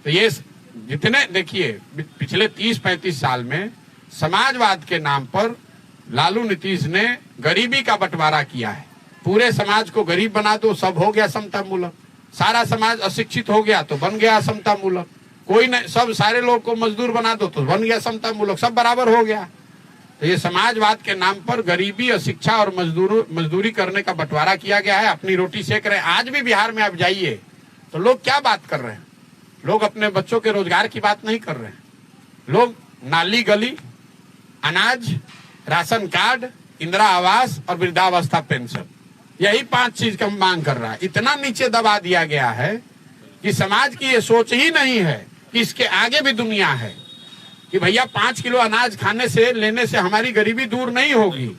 तो ये जितने, देखिए, पिछले 30-35 साल में समाजवाद के नाम पर लालू नीतीश ने गरीबी का बंटवारा किया है। पूरे समाज को गरीब बना दो, सब हो गया समता मूलक। सारा समाज अशिक्षित हो गया तो बन गया समता मूलक। कोई नहीं, सब सारे लोग को मजदूर बना दो तो बन गया समता मूलक, सब बराबर हो गया। तो ये समाजवाद के नाम पर गरीबी, अशिक्षा और मजदूरी करने का बंटवारा किया गया है। अपनी रोटी सेक रहे हैं। आज भी बिहार में आप जाइए तो लोग क्या बात कर रहे हैं? लोग अपने बच्चों के रोजगार की बात नहीं कर रहे हैं। लोग नाली गली, अनाज, राशन कार्ड, इंदिरा आवास और वृद्धावस्था पेंशन, यही 5 चीज का मांग कर रहा है। इतना नीचे दबा दिया गया है कि समाज की ये सोच ही नहीं है कि इसके आगे भी दुनिया है, कि भैया 5 किलो अनाज खाने से, लेने से हमारी गरीबी दूर नहीं होगी।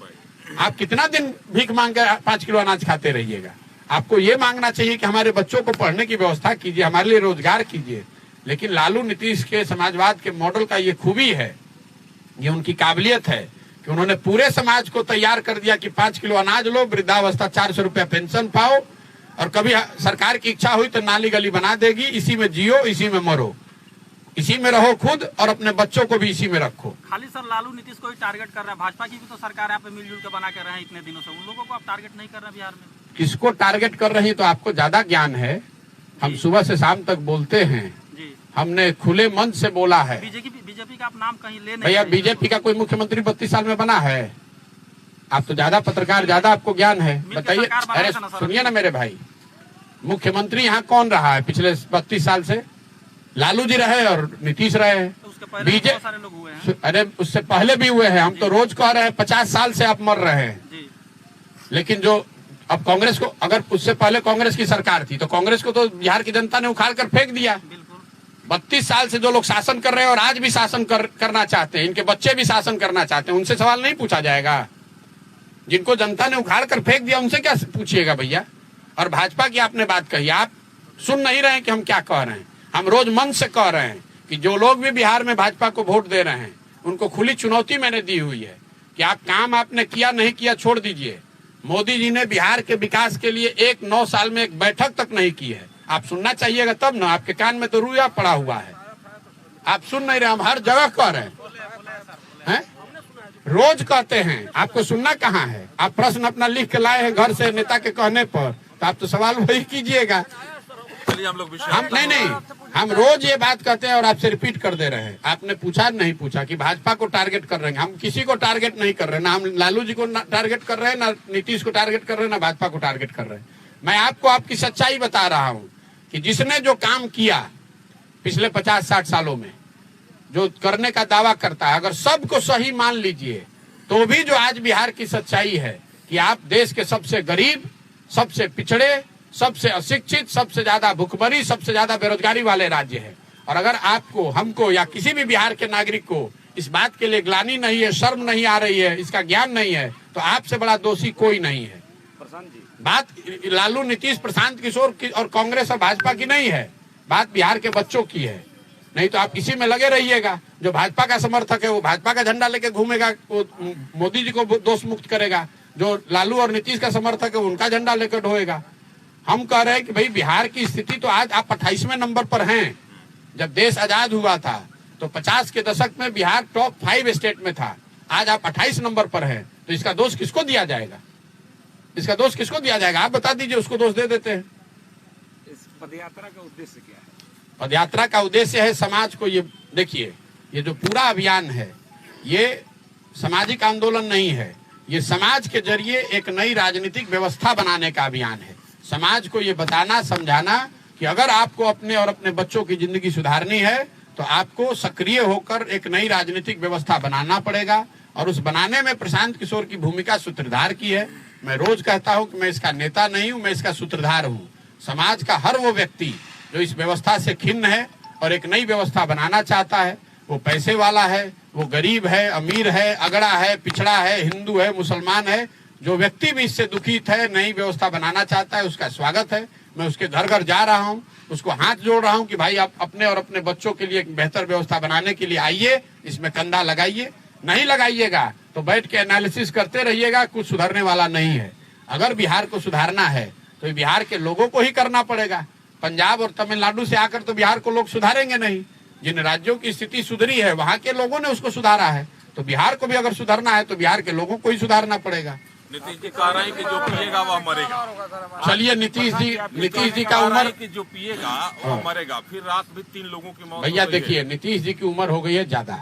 आप कितना दिन भीख मांग कर 5 किलो अनाज खाते रहिएगा? आपको ये मांगना चाहिए कि हमारे बच्चों को पढ़ने की व्यवस्था कीजिए, हमारे लिए रोजगार कीजिए। लेकिन लालू नीतीश के समाजवाद के मॉडल का ये खूबी है, ये उनकी काबिलियत है कि उन्होंने पूरे समाज को तैयार कर दिया कि 5 किलो अनाज लो, वृद्धावस्था 400 रुपया पेंशन पाओ, और कभी सरकार की इच्छा हुई तो नाली गली बना देगी, इसी में जियो, इसी में मरो। इसी में रहो खुद और अपने बच्चों को भी इसी में रखो। खाली सर लालू नीतीश को ही टारगेट कर रहा है, भाजपा की भी तो सरकार यहाँ पे मिलजुल के बना के रहे हैं इतने दिनों से, उन लोगों को आप टारगेट नहीं कर रहे हैं बिहार में। किसको टारगेट कर रही तो आपको ज्यादा ज्ञान है। हम सुबह से शाम तक बोलते हैं जी, हमने खुले मन से बोला है। बीजेपी का आप नाम कहीं ले नहीं भैया बीजेपी का कोई मुख्यमंत्री 32 साल में बना है? आप तो ज्यादा पत्रकार, ज्यादा आपको ज्ञान है, बताइए। अरे सुनिए ना मेरे भाई, मुख्यमंत्री यहाँ कौन रहा है पिछले 32 साल से? लालू जी रहे और नीतीश रहे। बीजेपी सारे लोग हुए हैं। अरे उससे पहले भी हुए हैं। हम तो रोज कह रहे हैं 50 साल से आप मर रहे हैं जी। लेकिन जो अब कांग्रेस को, अगर उससे पहले कांग्रेस की सरकार थी तो कांग्रेस को तो बिहार की जनता ने उखाड़ कर फेंक दिया। 32 साल से जो लोग शासन कर रहे हैं और आज भी शासन करना चाहते हैं, इनके बच्चे भी शासन करना चाहते हैं, उनसे सवाल नहीं पूछा जाएगा? जिनको जनता ने उखाड़ कर फेंक दिया उनसे क्या पूछिएगा भैया? और भाजपा की आपने बात कही, आप सुन नहीं रहे हैं कि हम क्या कह रहे हैं। हम रोज मन से कह रहे हैं कि जो लोग भी बिहार में भाजपा को वोट दे रहे हैं उनको खुली चुनौती मैंने दी हुई है कि आप काम आपने किया नहीं किया छोड़ दीजिए। मोदी जी ने बिहार के विकास के लिए 9 साल में एक बैठक तक नहीं की है। आप सुनना चाहिएगा तब ना, आपके कान में तो रुइया पड़ा हुआ है, आप सुन नहीं रहे। हम हर जगह कह रहे हैं, रोज कहते हैं, आपको सुनना कहाँ है? आप प्रश्न अपना लिख के लाए हैं घर से नेता के कहने पर, तो आप तो सवाल वही कीजिएगा। हम नहीं, हम रोज ये बात कहते हैं और आपसे रिपीट कर दे रहे हैं। आपने पूछा नहीं पूछा कि भाजपा को टारगेट कर रहे हैं। हम किसी को टारगेट नहीं कर रहे हैं, ना हम लालू जी को टारगेट कर रहे हैं, ना नीतीश को टारगेट कर रहे हैं, ना भाजपा को टारगेट कर रहे हैं। मैं आपको आपकी सच्चाई बता रहा हूँ कि जिसने जो काम किया पिछले 50-60 सालों में, जो करने का दावा करता है, अगर सबको सही मान लीजिए तो भी जो आज बिहार की सच्चाई है कि आप देश के सबसे गरीब, सबसे पिछड़े, सबसे अशिक्षित, सबसे ज्यादा भुखमरी, सबसे ज्यादा बेरोजगारी वाले राज्य है। और अगर आपको, हमको या किसी भी बिहार के नागरिक को इस बात के लिए ग्लानि नहीं है, शर्म नहीं आ रही है, इसका ज्ञान नहीं है, तो आपसे बड़ा दोषी कोई नहीं है। बात लालू, नीतीश, प्रशांत किशोर की और कांग्रेस और भाजपा की नहीं है, बात बिहार के बच्चों की है। नहीं तो आप इसी में लगे रहिएगा। जो भाजपा का समर्थक है वो भाजपा का झंडा लेके घूमेगा, वो मोदी जी को दोष मुक्त करेगा। जो लालू और नीतीश का समर्थक है उनका झंडा लेकर ढोएगा। हम कह रहे हैं कि भाई बिहार की स्थिति तो आज आप 28वें नंबर पर हैं। जब देश आजाद हुआ था तो 50 के दशक में बिहार टॉप 5 स्टेट में था, आज आप 28 नंबर पर हैं। तो इसका दोष किसको दिया जाएगा? इसका दोष किसको दिया जाएगा? आप बता दीजिए, उसको दोष दे देते हैं। इस पदयात्रा का उद्देश्य क्या है? पदयात्रा का उद्देश्य है समाज को, ये देखिए, ये जो पूरा अभियान है ये सामाजिक आंदोलन नहीं है, ये समाज के जरिए एक नई राजनीतिक व्यवस्था बनाने का अभियान है। समाज को ये बताना, समझाना कि अगर आपको अपने और अपने बच्चों की जिंदगी सुधारनी है तो आपको सक्रिय होकर एक नई राजनीतिक व्यवस्था बनाना पड़ेगा। और उस बनाने में प्रशांत किशोर की भूमिका सूत्रधार की है। मैं रोज कहता हूं कि मैं इसका नेता नहीं हूं, मैं इसका सूत्रधार हूं। समाज का हर वो व्यक्ति जो इस व्यवस्था से खिन्न है और एक नई व्यवस्था बनाना चाहता है, वो पैसे वाला है, वो गरीब है, अमीर है, अगड़ा है, पिछड़ा है, हिंदू है, मुसलमान है, जो व्यक्ति भी इससे दुखित है, नई व्यवस्था बनाना चाहता है, उसका स्वागत है। मैं उसके घर घर जा रहा हूं, उसको हाथ जोड़ रहा हूं कि भाई आप अपने और अपने बच्चों के लिए एक बेहतर व्यवस्था बनाने के लिए आइए, इसमें कंधा लगाइए। नहीं लगाइएगा तो बैठ के एनालिसिस करते रहिएगा, कुछ सुधरने वाला नहीं है। अगर बिहार को सुधारना है तो बिहार के लोगों को ही करना पड़ेगा। पंजाब और तमिलनाडु से आकर तो बिहार को लोग सुधारेंगे नहीं। जिन राज्यों की स्थिति सुधरी है वहां के लोगों ने उसको सुधारा है, तो बिहार को भी अगर सुधारना है तो बिहार के लोगों को ही सुधारना पड़ेगा। नीतीश जी कह रहे हैं कि जो पिएगा वह मरेगा। चलिए नीतीश जी का उम्र कि जो पिएगा वह मरेगा। फिर रात भी 3 लोगों की मौत। भैया देखिए, नीतीश जी की उम्र हो गई है ज्यादा,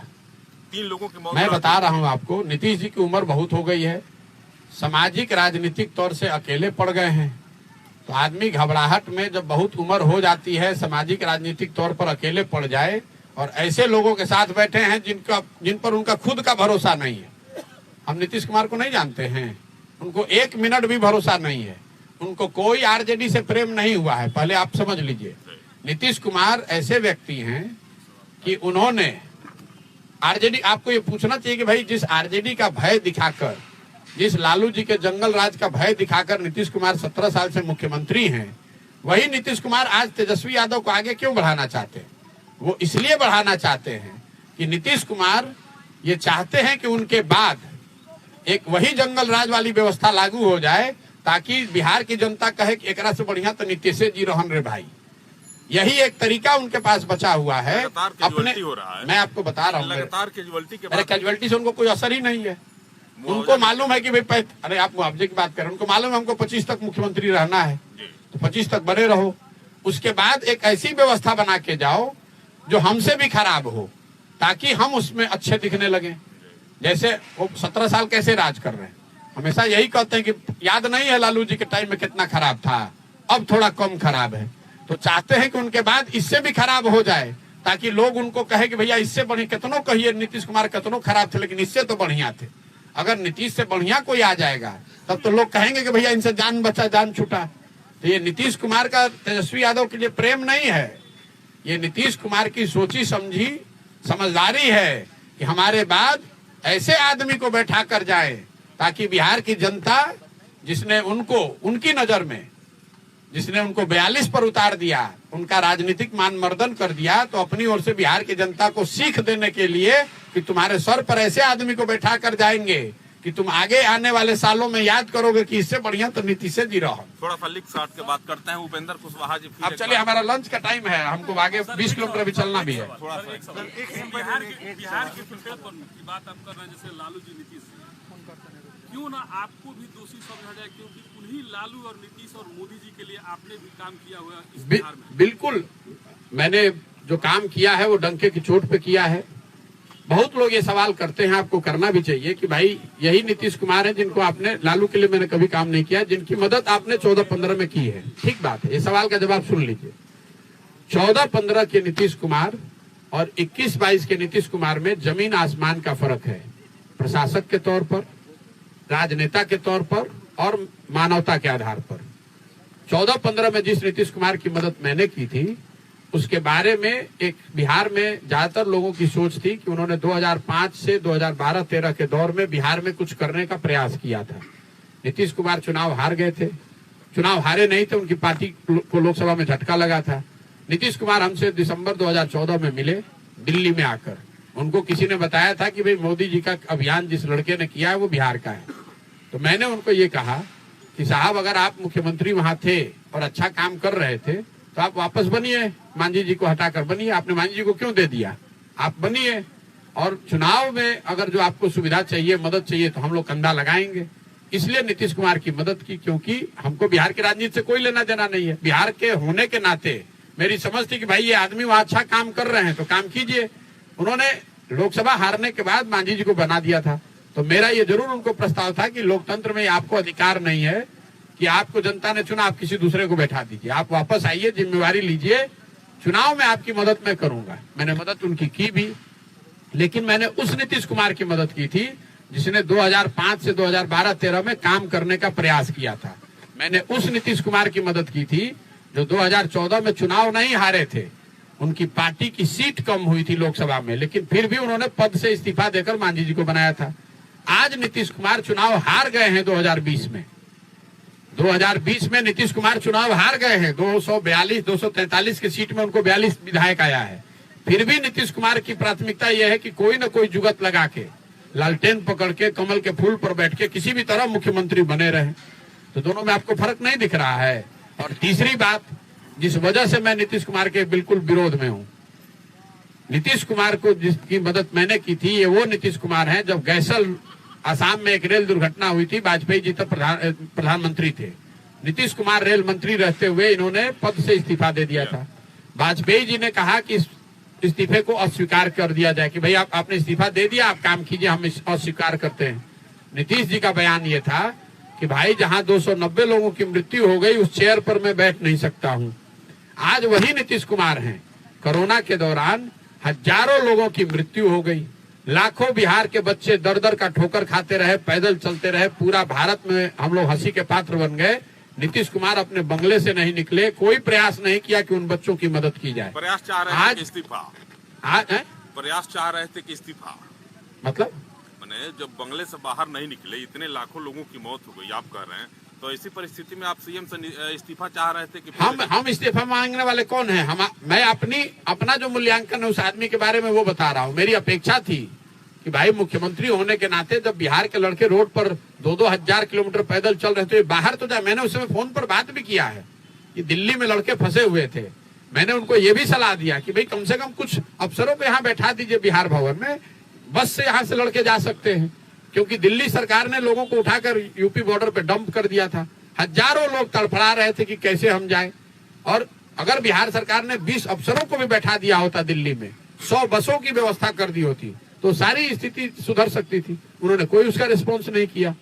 3 लोगों की मौत। मैं बता रहा हूं आपको, नीतीश जी की उम्र बहुत हो गई है। सामाजिक राजनीतिक तौर से अकेले पड़ गए हैं। तो आदमी घबराहट में जब बहुत उम्र हो जाती है, सामाजिक राजनीतिक तौर पर अकेले पड़ जाए और ऐसे लोगों के साथ बैठे हैं जिन पर उनका खुद का भरोसा नहीं है। हम नीतीश कुमार को नहीं जानते हैं, उनको 1 मिनट भी भरोसा नहीं है, उनको कोई आरजेडी से प्रेम नहीं हुआ है। पहले आप समझ लीजिए, नीतीश कुमार ऐसे व्यक्ति हैं कि उन्होंने आरजेडी, आपको ये पूछना चाहिए कि भाई जिस आरजेडी का भय दिखाकर, जिस लालू जी के जंगल राज का भय दिखाकर नीतीश कुमार 17 साल से मुख्यमंत्री हैं, वही नीतीश कुमार आज तेजस्वी यादव को आगे क्यों बढ़ाना चाहते हैं? वो इसलिए बढ़ाना चाहते हैं कि नीतीश कुमार ये चाहते हैं कि उनके बाद एक वही जंगल राज वाली व्यवस्था लागू हो जाए ताकि बिहार की जनता कहे कि एकरा से बढ़िया तो नीतीश जी रहन रे भाई। यही एक तरीका उनके पास बचा हुआ है लगातार अपने। कैजुअलिटी हो रहा है। मैं आपको बता रहा हूँ, लगातार कैजुअलिटी के अरे बाद कैजुअलिटी से उनको कोई असर ही नहीं है। उनको मालूम है कि भाई अरे आप मुआवजे की बात करें, उनको मालूम है हमको 25 तक मुख्यमंत्री रहना है, तो 25 तक बने रहो। उसके बाद एक ऐसी व्यवस्था बना के जाओ जो हमसे भी खराब हो, ताकि हम उसमें अच्छे दिखने लगे। जैसे वो 17 साल कैसे राज कर रहे हैं, हमेशा यही कहते हैं कि याद नहीं है लालू जी के टाइम में कितना खराब था, अब थोड़ा कम खराब है। तो चाहते हैं कि उनके बाद इससे भी खराब हो जाए, ताकि लोग उनको कहे कि भैया इससे बढ़िया, कितनों कहिए नीतीश कुमार कितनों खराब थे लेकिन इससे तो बढ़िया थे। अगर नीतीश से बढ़िया कोई आ जाएगा तब तो लोग कहेंगे कि भैया इनसे जान बचा जान छूटा। तो ये नीतीश कुमार का तेजस्वी यादव के लिए प्रेम नहीं है, ये नीतीश कुमार की सोची समझी समझदारी है कि हमारे बाद ऐसे आदमी को बैठा कर जाए ताकि बिहार की जनता, जिसने उनको उनकी नजर में जिसने उनको 42 पर उतार दिया, उनका राजनीतिक मान मर्दन कर दिया, तो अपनी ओर से बिहार की जनता को सीख देने के लिए कि तुम्हारे सर पर ऐसे आदमी को बैठा कर जाएंगे कि तुम आगे आने वाले सालों में याद करोगे कि इससे बढ़िया तो नीतीश से जी रहा। थोड़ा सा लिख साट के बात करते हैं। उपेंद्र कुशवाहा जी अब चलिए, हमारा लंच का टाइम है, हमको आगे 20 किलोमीटर भी चलना भी है। थोड़ा सा बिहार के पिछड़ेपन की बात आप कर रहे हैं, जैसे लालू जी नीतीश जी, क्यों ना आपको भी दोषी समझा जाए, क्योंकि उन्हीं लालू और नीतीश और मोदी जी के लिए आपने भी काम किया हुआ इस बिहार में। बिल्कुल, मैंने जो काम किया है वो डंके की चोट पे किया है। बहुत लोग ये सवाल करते हैं, आपको करना भी चाहिए कि भाई यही नीतीश कुमार है जिनको आपने, लालू के लिए मैंने कभी काम नहीं किया, जिनकी मदद आपने 14-15 में की है। ठीक बात है, ये सवाल का जवाब सुन लीजिए। 14-15 के नीतीश कुमार और 21-22 के नीतीश कुमार में जमीन आसमान का फर्क है, प्रशासक के तौर पर, राजनेता के तौर पर और मानवता के आधार पर। 14-15 में जिस नीतीश कुमार की मदद मैंने की थी, उसके बारे में एक बिहार में ज्यादातर लोगों की सोच थी कि उन्होंने 2005 से 2012-13 के दौर में बिहार में कुछ करने का प्रयास किया था। नीतीश कुमार चुनाव हार गए थे, चुनाव हारे नहीं थे, उनकी पार्टी को लोकसभा में झटका लगा था। नीतीश कुमार हमसे दिसंबर 2014 में मिले दिल्ली में आकर, उनको किसी ने बताया था कि भाई मोदी जी का अभियान जिस लड़के ने किया है वो बिहार का है। तो मैंने उनको ये कहा कि साहब, अगर आप मुख्यमंत्री वहां थे और अच्छा काम कर रहे थे तो आप वापस बनिए, मांझी जी को हटाकर बनिए। आपने मांझी जी को क्यों दे दिया, आप बनिए, और चुनाव में अगर जो आपको सुविधा चाहिए, मदद चाहिए, तो हम लोग कंधा लगाएंगे। इसलिए नीतीश कुमार की मदद की, क्योंकि हमको बिहार की राजनीति से कोई लेना देना नहीं है। बिहार के होने के नाते मेरी समझ थी कि भाई ये आदमी वहां अच्छा काम कर रहे हैं तो काम कीजिए। उन्होंने लोकसभा हारने के बाद मांझी जी को बना दिया था, तो मेरा ये जरूर उनको प्रस्ताव था कि लोकतंत्र में आपको अधिकार नहीं है कि आपको जनता ने चुना, आप किसी दूसरे को बैठा दीजिए, आप वापस आइए, जिम्मेवारी लीजिए, चुनाव में आपकी मदद मैं करूंगा। मैंने मदद उनकी की भी, लेकिन मैंने उस नीतीश कुमार की मदद की थी जिसने 2005 से 2012-13 में काम करने का प्रयास किया था। मैंने उस नीतीश कुमार की मदद की थी जो 2014 में चुनाव नहीं हारे थे, उनकी पार्टी की सीट कम हुई थी लोकसभा में, लेकिन फिर भी उन्होंने पद से इस्तीफा देकर मांझी जी को बनाया था। आज नीतीश कुमार चुनाव हार गए हैं 2020 में, 2020 में नीतीश कुमार चुनाव हार गए हैं। 243 की सीट में उनको 42 विधायक आया है। फिर भी नीतीश कुमार की प्राथमिकता यह है कि कोई न कोई जुगत लगा के, लालटेन पकड़ के, कमल के फूल पर बैठ के किसी भी तरह मुख्यमंत्री बने रहे। तो दोनों में आपको फर्क नहीं दिख रहा है। और तीसरी बात, जिस वजह से मैं नीतीश कुमार के बिल्कुल विरोध में हूं, नीतीश कुमार को जिसकी मदद मैंने की थी, ये वो नीतीश कुमार है जब गैसल आसाम में एक रेल दुर्घटना हुई थी, वाजपेयी जी तब प्रधानमंत्री थे, नीतीश कुमार रेल मंत्री रहते हुए इन्होंने पद से इस्तीफा दे दिया था। वाजपेयी जी ने कहा कि इस्तीफे को अस्वीकार कर दिया जाए कि भाई आपने इस्तीफा दे दिया, आप काम कीजिए, हम अस्वीकार करते हैं। नीतीश जी का बयान ये था कि भाई जहां 290 लोगों की मृत्यु हो गई उस चेयर पर मैं बैठ नहीं सकता हूं। आज वही नीतीश कुमार हैं। कोरोना के दौरान हजारों लोगों की मृत्यु हो गई, लाखों बिहार के बच्चे दर दर का ठोकर खाते रहे, पैदल चलते रहे, पूरा भारत में हम लोग हंसी के पात्र बन गए। नीतीश कुमार अपने बंगले से नहीं निकले, कोई प्रयास नहीं किया कि उन बच्चों की मदद की जाए। प्रयास चाह रहे थे कि इस्तीफा, आज प्रयास चाह रहे थे कि इस्तीफा, मतलब मैंने जब बंगले से बाहर नहीं निकले, इतने लाखों लोगों की मौत हो गई, आप कह रहे हैं, तो ऐसी परिस्थिति में आप सीएम से इस्तीफा चाह रहे थे कि हम इस्तीफा मांगने वाले कौन है? मैं अपना जो मूल्यांकन है उस आदमी के बारे में वो बता रहा हूँ। मेरी अपेक्षा थी कि भाई मुख्यमंत्री होने के नाते जब बिहार के लड़के रोड पर 2-2 हजार किलोमीटर पैदल चल रहे थे, बाहर तो जाए। मैंने उस समय फोन पर बात भी किया है कि दिल्ली में लड़के फंसे हुए थे, मैंने उनको ये भी सलाह दिया कि भाई कम से कम कुछ अफसरों को यहाँ बैठा दीजिए बिहार भवन में, बस से यहाँ से लड़के जा सकते हैं, क्योंकि दिल्ली सरकार ने लोगों को उठाकर यूपी बॉर्डर पे डंप कर दिया था। हजारों लोग तड़फड़ा रहे थे कि कैसे हम जाएं, और अगर बिहार सरकार ने 20 अफसरों को भी बैठा दिया होता दिल्ली में, 100 बसों की व्यवस्था कर दी होती, तो सारी स्थिति सुधर सकती थी। उन्होंने कोई उसका रिस्पॉन्स नहीं किया,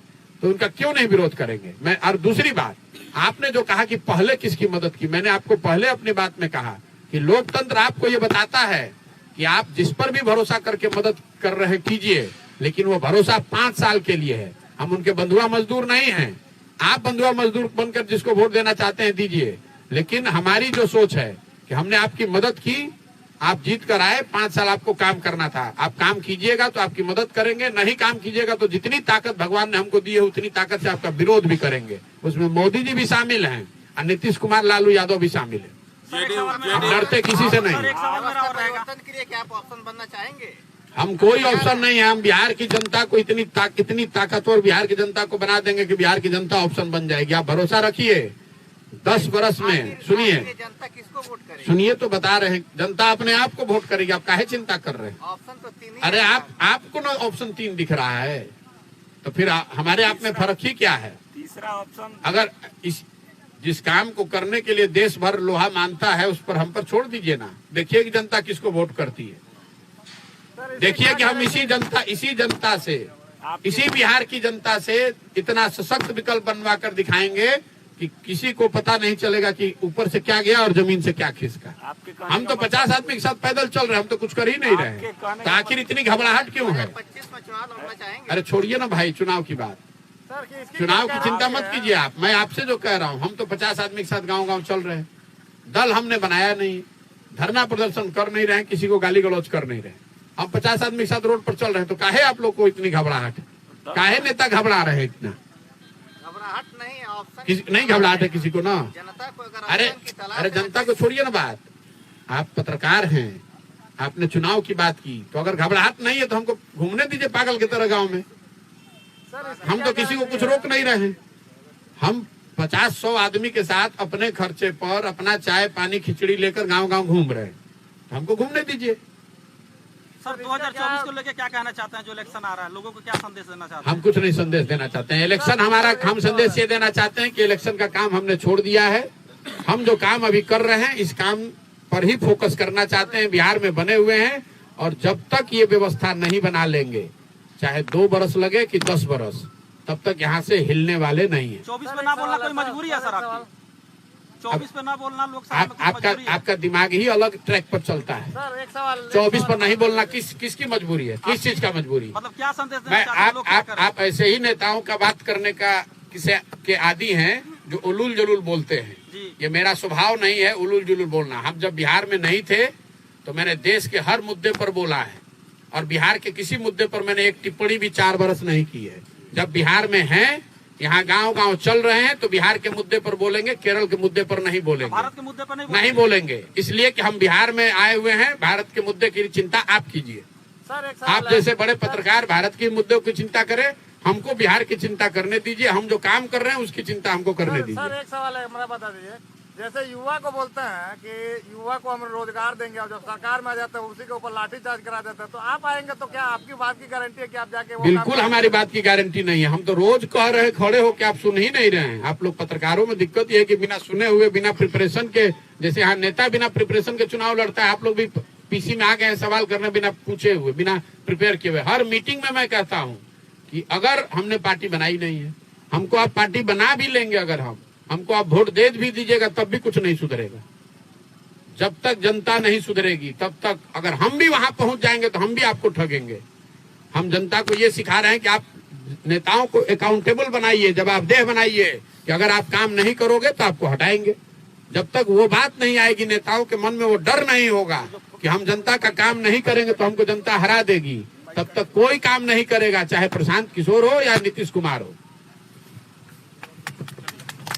तो उनका क्यों नहीं विरोध करेंगे। मैं और दूसरी बात, आपने जो कहा कि पहले किसकी मदद की, मैंने आपको पहले अपनी बात में कहा कि लोकतंत्र आपको ये बताता है कि आप जिस पर भी भरोसा करके मदद कर रहे कीजिए, लेकिन वो भरोसा 5 साल के लिए है। हम उनके बंधुआ मजदूर नहीं हैं। आप बंधुआ मजदूर बनकर जिसको वोट देना चाहते हैं दीजिए, लेकिन हमारी जो सोच है कि हमने आपकी मदद की, आप जीत कर आए, 5 साल आपको काम करना था, आप काम कीजिएगा तो आपकी मदद करेंगे, नहीं काम कीजिएगा तो जितनी ताकत भगवान ने हमको दी है उतनी ताकत से आपका विरोध भी करेंगे। उसमें मोदी जी भी शामिल हैं और नीतीश कुमार लालू यादव भी शामिल है। हम डरते किसी से नहीं। परिवर्तन के लिए क्या आप ऑप्शन बनना चाहेंगे? हम कोई ऑप्शन नहीं है। हम बिहार की जनता को इतनी ताकतवर बिहार की जनता को बना देंगे कि बिहार की जनता ऑप्शन बन जाएगी। आप भरोसा रखिए। 10 बरस में सुनिए, जनता किसको वोट करेगी? सुनिए तो बता रहे हैं, जनता अपने आप को वोट करेगी। आप काहे चिंता कर रहे हैं? ऑप्शन तो 3 ही अरे है। आपको ना ऑप्शन 3 दिख रहा है, तो फिर हमारे आप में फर्क ही क्या है? तीसरा ऑप्शन, अगर जिस काम को करने के लिए देश भर लोहा मानता है, उस पर हम पर छोड़ दीजिए ना। देखिए कि जनता किसको वोट करती है। देखिए कि हम इसी जनता से, इसी बिहार की जनता से इतना सशक्त विकल्प बनवा कर दिखाएंगे कि किसी को पता नहीं चलेगा कि ऊपर से क्या गया और जमीन से क्या खिसका। हम तो 50 आदमी के साथ पैदल चल रहे हैं, हम तो कुछ कर ही नहीं रहे, तो आखिर इतनी घबराहट क्यों है? 25 में चुनाव लड़ना चाहेंगे? अरे छोड़िए ना भाई चुनाव की बात, चुनाव की चिंता मत कीजिए आप। मैं आपसे जो कह रहा हूँ, हम तो 50 आदमी के साथ गांव-गांव चल रहे हैं। दल हमने बनाया नहीं, धरना प्रदर्शन कर नहीं रहे, किसी को गाली गलौज कर नहीं रहे। हम 50 आदमी के साथ रोड पर चल रहे हैं, तो काहे आप लोग को इतनी घबराहट? काहे नेता घबरा रहे इतना? घबराहट नहीं, ऑप्शन नहीं घबराहट है किसी को ना। जनता को अगर अरे ऑप्शन की तलाश अरे है, जनता को छोड़िए ना बात, आप पत्रकार हैं, आपने चुनाव की बात की, तो अगर घबराहट नहीं है तो हमको घूमने दीजिए पागल की तरह गांव में। हम तो किसी को कुछ रोक नहीं रहे हैं। हम 50-100 आदमी के साथ अपने खर्चे पर अपना चाय पानी खिचड़ी लेकर गांव-गांव घूम रहे हैं, तो हमको घूमने दीजिए। सर 2024 को लेके क्या कहना चाहते हैं? जो इलेक्शन आ रहा है, लोगों को क्या संदेश देना चाहते हैं? हम कुछ नहीं संदेश देना चाहते हैं। इलेक्शन हमारा, हम संदेश ये देना चाहते हैं कि इलेक्शन का काम हमने छोड़ दिया है। हम जो काम अभी कर रहे हैं, इस काम पर ही फोकस करना चाहते हैं। बिहार में बने हुए हैं, और जब तक ये व्यवस्था नहीं बना लेंगे, चाहे 2 बरस लगे कि 10 बरस, तब तक यहाँ से हिलने वाले नहीं है। 24 पे ना बोलना कोई मजबूरी है सर आपकी? 24 पे ना बोलना लोकसभा में कोई मजबूरी है? आपका दिमाग ही अलग ट्रैक पर चलता है। सर एक सवाल 24 पर नहीं बोलना किसकी मजबूरी है? किस चीज का मजबूरी? मतलब क्या संदेश देना मैं चाहते हैं? लोग क्या करें? आप ऐसे ही नेताओं का बात करने का के आदी हैं जो उलूल जुलूल बोलते हैं। जी। ये मेरा स्वभाव नहीं है उलूल जुलूल बोलना। हम जब बिहार में नहीं थे तो मैंने देश के हर मुद्दे पर बोला है, और बिहार के किसी मुद्दे पर मैंने एक टिप्पणी भी 4 बरस नहीं की है। जब बिहार में हैं, यहाँ गांव-गांव चल रहे हैं, तो बिहार के मुद्दे पर बोलेंगे, केरल के मुद्दे पर नहीं बोलेंगे, भारत के मुद्दे पर नहीं बोलेंगे। इसलिए कि हम बिहार में आए हुए हैं, भारत के मुद्दे की चिंता आप कीजिए। सर एक आप जैसे बड़े पत्रकार भारत के मुद्दों की चिंता करें, हमको बिहार की चिंता करने दीजिए। हम जो काम कर रहे हैं उसकी चिंता हमको करने सर दीजिए। एक सवाल है, मेरा बता दीजिए। जैसे युवा को बोलते हैं कि युवा को हम रोजगार देंगे, और जब सरकार में आ जाता है उसी के ऊपर लाठीचार्ज करा देते हैं, तो आप आएंगे तो क्या आपकी बात की गारंटी है कि आप जाके वो काम बिल्कुल करेंगे? हमारी बात की गारंटी नहीं है। हम तो रोज कह रहे हैं, खड़े होकर आप सुन ही नहीं रहे हैं। आप लोग पत्रकारों में दिक्कत ये है कि बिना सुने हुए, बिना प्रिपरेशन के, जैसे यहाँ नेता बिना प्रिपरेशन के चुनाव लड़ता है, आप लोग भी पीसी में आ गए हैं सवाल करने बिना पूछे हुए, बिना प्रिपेयर किए हुए। हर मीटिंग में मैं कहता हूँ कि अगर हमने पार्टी बनाई नहीं है, हमको आप पार्टी बना भी लेंगे, अगर हमको आप वोट दे भी दीजिएगा, तब भी कुछ नहीं सुधरेगा। जब तक जनता नहीं सुधरेगी तब तक, अगर हम भी वहां पहुंच जाएंगे तो हम भी आपको ठगेंगे। हम जनता को ये सिखा रहे हैं कि आप नेताओं को अकाउंटेबल बनाइए, जवाबदेह बनाइए, कि अगर आप काम नहीं करोगे तो आपको हटाएंगे। जब तक वो बात नहीं आएगी, नेताओं के मन में वो डर नहीं होगा कि हम जनता का काम नहीं करेंगे तो हमको जनता हरा देगी, तब तक कोई काम नहीं करेगा, चाहे प्रशांत किशोर हो या नीतीश कुमार हो।